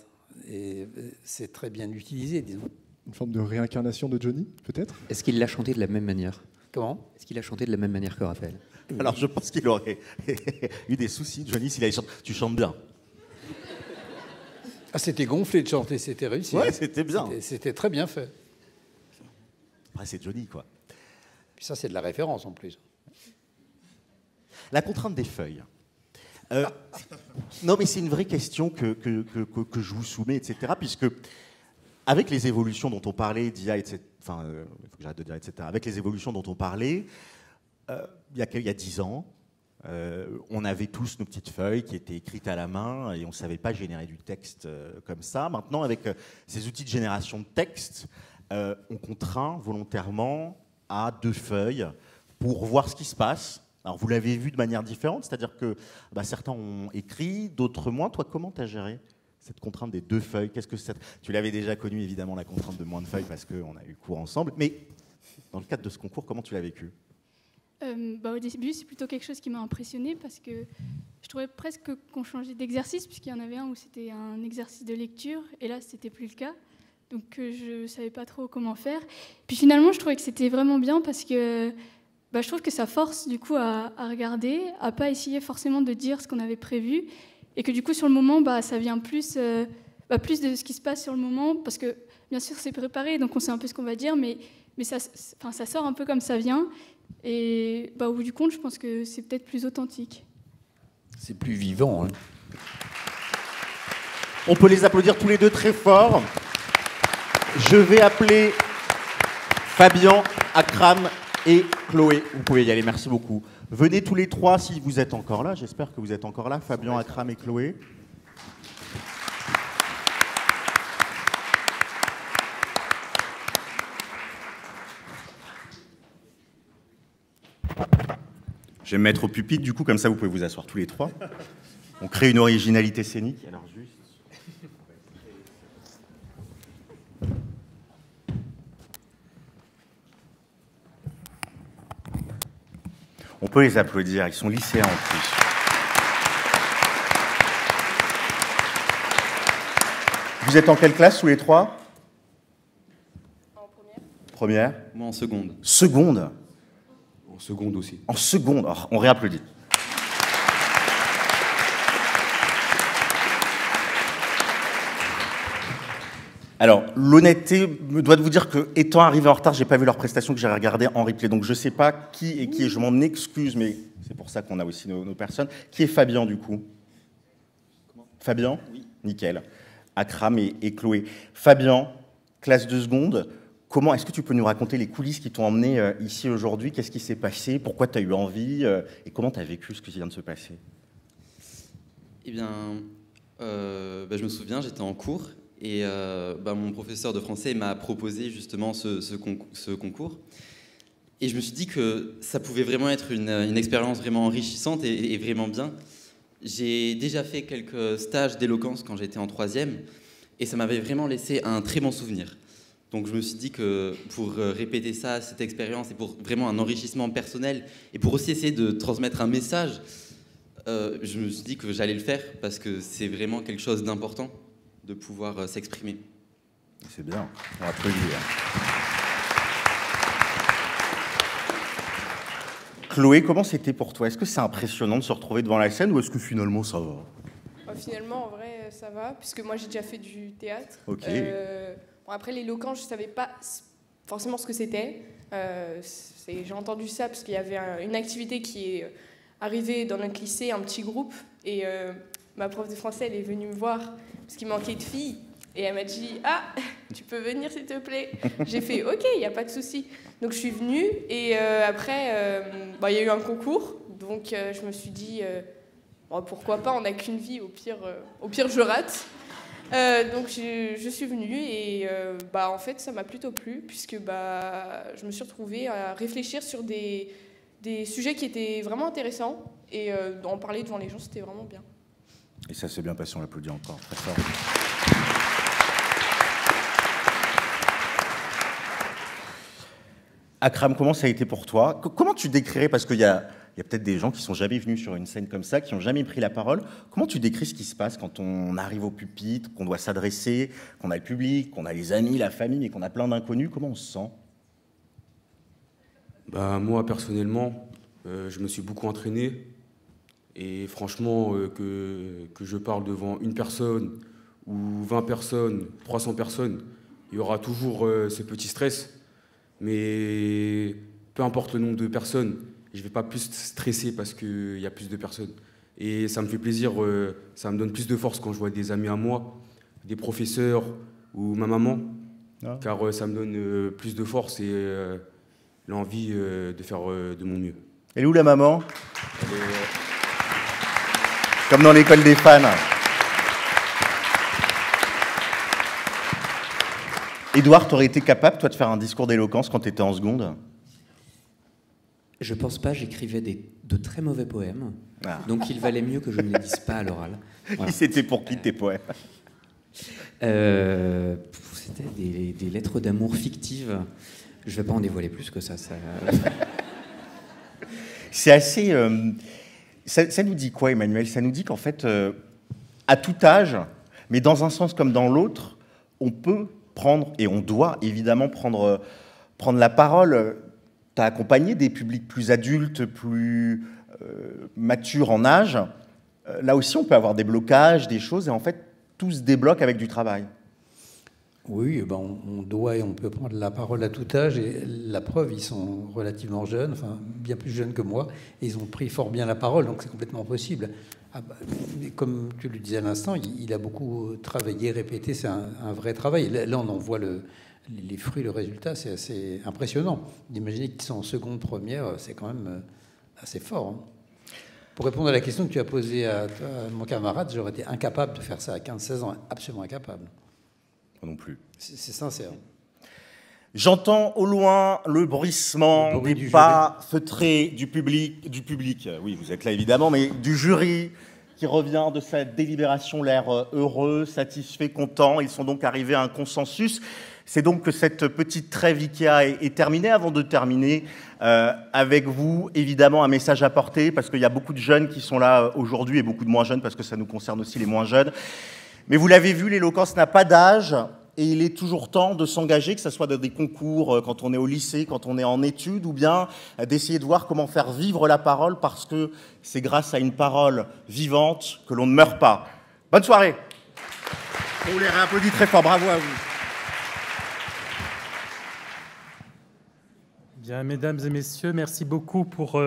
Et c'est très bien utilisé, disons. Une forme de réincarnation de Johnny, peut-être? Est-ce qu'il l'a chanté de la même manière? Comment? Est-ce qu'il a chanté de la même manière que Raphaël? Alors, je pense qu'il aurait eu des soucis, Johnny, s'il avait chanté. Tu chantes bien. Ah, c'était gonflé de chanter, c'était réussi. Ouais, c'était bien. C'était très bien fait. Après, c'est Johnny, quoi. Puis ça, c'est de la référence, en plus. La contrainte des feuilles. Non, mais c'est une vraie question que je vous soumets, etc., puisque avec les évolutions dont on parlait d'IA, etc., enfin, il faut que j'arrête de dire etc., avec les évolutions dont on parlait, il y a 10 ans, on avait tous nos petites feuilles qui étaient écrites à la main et on ne savait pas générer du texte comme ça. Maintenant, avec ces outils de génération de texte, on contraint volontairement à 2 feuilles pour voir ce qui se passe. Alors, vous l'avez vu de manière différente, c'est-à-dire que certains ont écrit, d'autres moins. Toi, comment tu as géré cette contrainte des 2 feuilles? Qu'est-ce que c'est? Tu l'avais déjà connu, évidemment, la contrainte de moins de feuilles parce qu'on a eu cours ensemble. Mais dans le cadre de ce concours, comment tu l'as vécu? Au début, c'est plutôt quelque chose qui m'a impressionnée parce que je trouvais presque qu'on changeait d'exercice, puisqu'il y en avait un où c'était un exercice de lecture, et là, c'était plus le cas. Donc, je ne savais pas trop comment faire. Puis finalement, je trouvais que c'était vraiment bien parce que je trouve que ça force du coup à regarder, à pas essayer forcément de dire ce qu'on avait prévu, et que du coup, sur le moment, ça vient plus de ce qui se passe sur le moment, parce que bien sûr, c'est préparé, donc on sait un peu ce qu'on va dire, mais ça sort un peu comme ça vient. Et au bout du compte, je pense que c'est peut-être plus authentique. C'est plus vivant. Hein. On peut les applaudir tous les 2 très fort. Je vais appeler Fabien, Akram et Chloé. Vous pouvez y aller, merci beaucoup. Venez tous les 3 si vous êtes encore là. J'espère que vous êtes encore là. Fabien, Akram et Chloé. Je vais me mettre au pupitre, du coup, comme ça vous pouvez vous asseoir tous les 3. On crée une originalité scénique. Alors juste... On peut les applaudir, ils sont lycéens en plus. Vous êtes en quelle classe, tous les trois? En première. Première? Moi en seconde. Seconde? En seconde aussi. En seconde? Oh, on réapplaudit. Alors, l'honnêteté me doit de vous dire que, étant arrivé en retard, j'ai pas vu leur prestation, que j'ai regardé en replay. Donc, je sais pas qui est qui, et je m'en excuse, mais c'est pour ça qu'on a aussi nos personnes. Qui est Fabien, du coup? Fabien? Oui. Nickel. Akram et Chloé. Fabien, classe de seconde. Comment est-ce que tu peux nous raconter les coulisses qui t'ont emmené ici aujourd'hui? Qu'est-ce qui s'est passé? Pourquoi tu as eu envie? Et comment tu as vécu ce qui vient de se passer? Eh bien, je me souviens, j'étais en cours et mon professeur de français m'a proposé justement ce concours. Et je me suis dit que ça pouvait vraiment être une expérience vraiment enrichissante et vraiment bien. J'ai déjà fait quelques stages d'éloquence quand j'étais en 3e et ça m'avait vraiment laissé un très bon souvenir. Donc je me suis dit que pour répéter ça, cette expérience, et pour vraiment un enrichissement personnel, et pour aussi essayer de transmettre un message, je me suis dit que j'allais le faire parce que c'est vraiment quelque chose d'important de pouvoir s'exprimer. C'est bien, on va applaudir. Chloé, comment c'était pour toi? Est-ce que c'est impressionnant de se retrouver devant la scène ou est-ce que finalement ça va? Finalement, en vrai, ça va, puisque moi j'ai déjà fait du théâtre. Ok. Après, l'éloquence, je ne savais pas forcément ce que c'était. J'ai entendu ça parce qu'il y avait une activité qui est arrivée dans notre lycée, un petit groupe, et ma prof de français, elle est venue me voir parce qu'il manquait de filles. Et elle m'a dit « Ah, tu peux venir s'il te plaît ?» J'ai fait « Ok, il n'y a pas de souci. » Donc je suis venue et après, il y a eu un concours. Donc je me suis dit pourquoi pas, on n'a qu'une vie, au pire je rate. Donc je suis venue et en fait ça m'a plutôt plu puisque je me suis retrouvée à réfléchir sur des sujets qui étaient vraiment intéressants et en parler devant les gens, c'était vraiment bien. Et ça s'est bien passé, on l'applaudit encore très fort. Akram, comment ça a été pour toi? Comment tu décrirais, parce qu'il y a peut-être des gens qui sont jamais venus sur une scène comme ça, qui n'ont jamais pris la parole. Comment tu décris ce qui se passe quand on arrive au pupitre, qu'on doit s'adresser, qu'on a le public, qu'on a les amis, la famille, mais qu'on a plein d'inconnus? Comment on se sent? Moi, personnellement, je me suis beaucoup entraîné. Et franchement, que je parle devant une personne ou 20 personnes, 300 personnes, il y aura toujours ce petit stress. Mais peu importe le nombre de personnes, je ne vais pas plus stresser parce qu'il y a plus de personnes. Et ça me fait plaisir, ça me donne plus de force quand je vois des amis à moi, des professeurs ou ma maman, car ça me donne plus de force et l'envie de faire de mon mieux. Elle est où la maman? Comme dans l'école des fans. Édouard, tu aurais été capable, toi, de faire un discours d'éloquence quand tu étais en seconde? Je pense pas, j'écrivais de très mauvais poèmes, donc il valait mieux que je ne les dise pas à l'oral. Voilà. C'était pour qui tes poèmes? C'était des lettres d'amour fictives. Je vais pas en dévoiler plus que ça. C'est assez... Ça nous dit quoi, Emmanuel? Ça nous dit qu'en fait, à tout âge, mais dans un sens comme dans l'autre, on peut prendre, et on doit évidemment prendre la parole. Tu as accompagné des publics plus adultes, plus matures en âge. Là aussi, on peut avoir des blocages, des choses, et en fait, tout se débloque avec du travail. Oui, on doit et on peut prendre la parole à tout âge. Et la preuve, ils sont relativement jeunes, enfin bien plus jeunes que moi, et ils ont pris fort bien la parole, donc c'est complètement possible. Comme tu le disais à l'instant, il a beaucoup travaillé, répété, c'est un vrai travail. Là, on en voit les fruits, le résultat, c'est assez impressionnant. D'imaginer qu'ils sont en seconde, première, c'est quand même assez fort. Hein. Pour répondre à la question que tu as posée à mon camarade, j'aurais été incapable de faire ça à 15-16 ans, absolument incapable. Moi non plus. C'est sincère. J'entends au loin le bruissement des pas feutrés du public, oui, vous êtes là évidemment, mais du jury qui revient de sa délibération, l'air heureux, satisfait, content. Ils sont donc arrivés à un consensus. C'est donc que cette petite trêve IKEA est terminée. Avant de terminer, avec vous, évidemment, un message à porter, parce qu'il y a beaucoup de jeunes qui sont là aujourd'hui et beaucoup de moins jeunes, parce que ça nous concerne aussi les moins jeunes. Mais vous l'avez vu, l'éloquence n'a pas d'âge et il est toujours temps de s'engager, que ce soit dans des concours quand on est au lycée, quand on est en études, ou bien d'essayer de voir comment faire vivre la parole, parce que c'est grâce à une parole vivante que l'on ne meurt pas. Bonne soirée. On vous les réapplaudit très fort, bravo à vous. Bien, mesdames et messieurs, merci beaucoup pour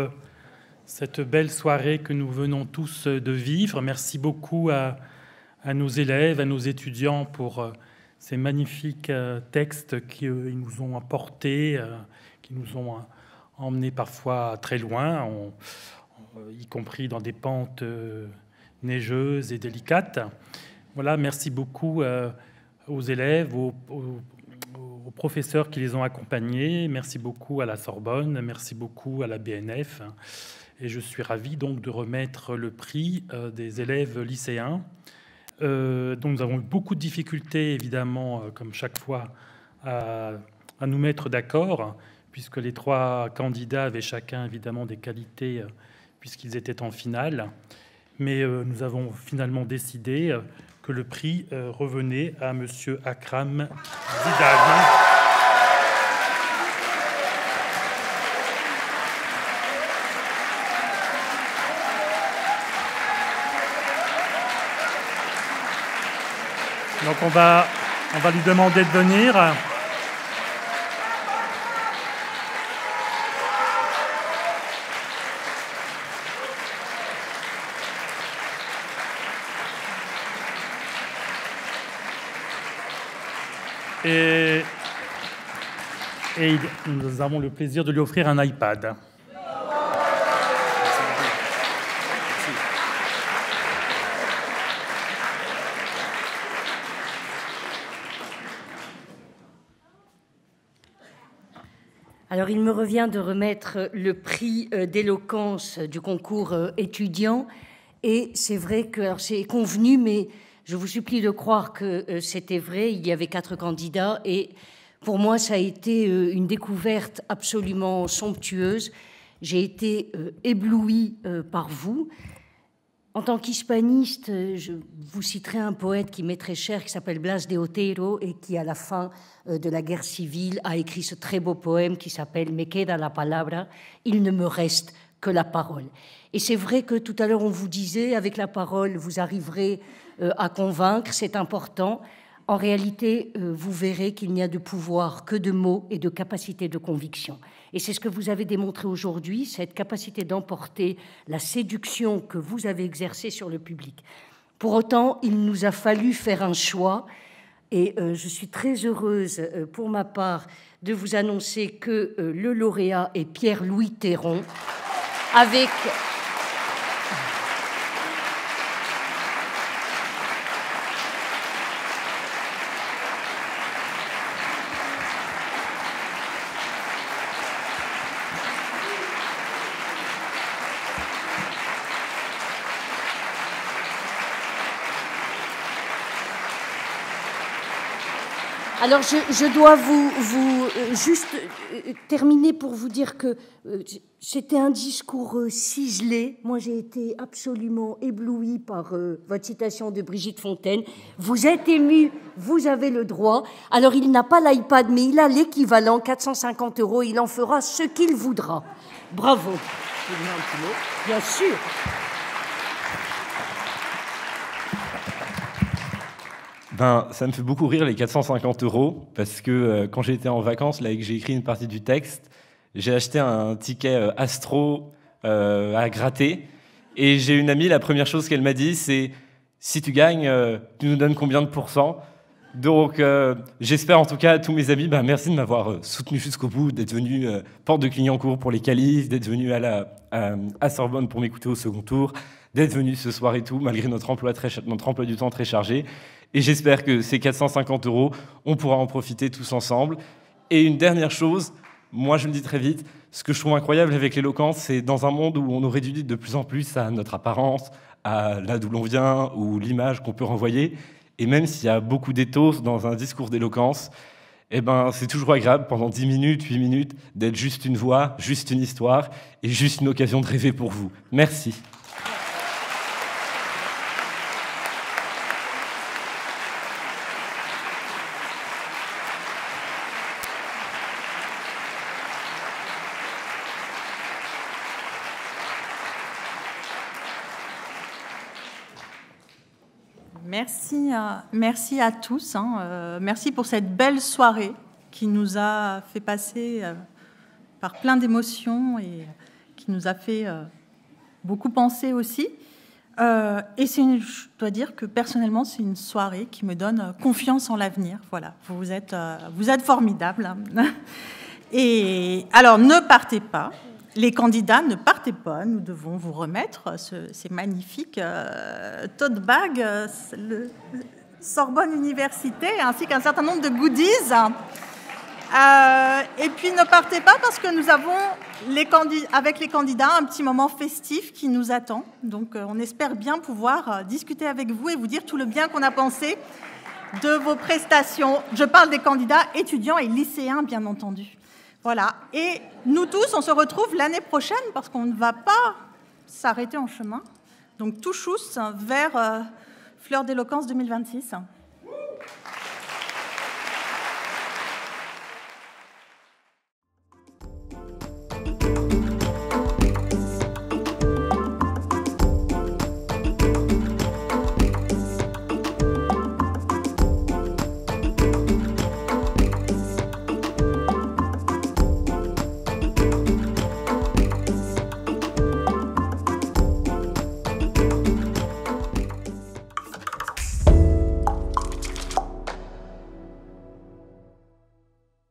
cette belle soirée que nous venons tous de vivre. Merci beaucoup à nos élèves, à nos étudiants pour ces magnifiques textes qui nous ont apportés, qui nous ont emmenés parfois très loin, y compris dans des pentes neigeuses et délicates. Voilà, merci beaucoup aux élèves, aux professeurs qui les ont accompagnés. Merci beaucoup à la Sorbonne, merci beaucoup à la BNF. Et je suis ravi donc de remettre le prix des élèves lycéens. Donc nous avons eu beaucoup de difficultés, évidemment, comme chaque fois, à nous mettre d'accord, puisque les 3 candidats avaient chacun, évidemment, des qualités, puisqu'ils étaient en finale. Mais nous avons finalement décidé que le prix revenait à Monsieur Akram Zidane. Donc on va lui demander de venir. Et nous avons le plaisir de lui offrir un iPad. Alors, il me revient de remettre le prix d'éloquence du concours étudiant. Et c'est vrai que c'est convenu, mais je vous supplie de croire que c'était vrai. Il y avait 4 candidats et pour moi, ça a été une découverte absolument somptueuse. J'ai été éblouie par vous. En tant qu'hispaniste, je vous citerai un poète qui m'est très cher, qui s'appelle Blas de Otero, et qui, à la fin de la guerre civile, a écrit ce très beau poème qui s'appelle « Me queda la palabra », « Il ne me reste que la parole ». Et c'est vrai que tout à l'heure, on vous disait, avec la parole, vous arriverez à convaincre, c'est important. En réalité, vous verrez qu'il n'y a de pouvoir que de mots et de capacité de conviction. Et c'est ce que vous avez démontré aujourd'hui, cette capacité d'emporter la séduction que vous avez exercée sur le public. Pour autant, il nous a fallu faire un choix. Et je suis très heureuse, pour ma part, de vous annoncer que le lauréat est Pierre-Louis Théron, avec... Alors, je dois vous juste terminer pour vous dire que c'était un discours ciselé. Moi, j'ai été absolument éblouie par votre citation de Brigitte Fontaine. Vous êtes ému, vous avez le droit. Alors, il n'a pas l'iPad, mais il a l'équivalent, 450 €. Il en fera ce qu'il voudra. Bravo. Bien sûr. Ben, ça me fait beaucoup rire les 450 €, parce que quand j'étais en vacances, là, et que j'ai écrit une partie du texte, j'ai acheté un ticket Astro à gratter, et j'ai une amie, la première chose qu'elle m'a dit, c'est « Si tu gagnes, tu nous donnes combien de pourcents ?» Donc, j'espère en tout cas à tous mes amis, merci de m'avoir soutenu jusqu'au bout, d'être venu porte de Clignancourt pour les qualifs, d'être venu à Sorbonne pour m'écouter au second tour, d'être venu ce soir et tout, malgré notre emploi du temps très chargé. Et j'espère que ces 450 €, on pourra en profiter tous ensemble. Et une dernière chose, moi je le dis très vite, ce que je trouve incroyable avec l'éloquence, c'est dans un monde où on nous réduit de plus en plus à notre apparence, à là d'où l'on vient, ou l'image qu'on peut renvoyer, et même s'il y a beaucoup d'éthos dans un discours d'éloquence, c'est toujours agréable pendant 10 minutes, 8 minutes, d'être juste une voix, juste une histoire, et juste une occasion de rêver pour vous. Merci. Merci, merci à tous. Merci pour cette belle soirée qui nous a fait passer par plein d'émotions et qui nous a fait beaucoup penser aussi. Et je dois dire que personnellement, c'est une soirée qui me donne confiance en l'avenir. Voilà, vous êtes formidables. Et alors, ne partez pas. Les candidats, ne partez pas. Nous devons vous remettre ces magnifiques tote bags, le Sorbonne Université, ainsi qu'un certain nombre de goodies. Et puis, ne partez pas parce que nous avons, avec les candidats, un petit moment festif qui nous attend. Donc, on espère bien pouvoir discuter avec vous et vous dire tout le bien qu'on a pensé de vos prestations. Je parle des candidats étudiants et lycéens, bien entendu. Voilà. Et nous tous, on se retrouve l'année prochaine parce qu'on ne va pas s'arrêter en chemin. Donc, tout chousse vers Fleur d'éloquence 2026.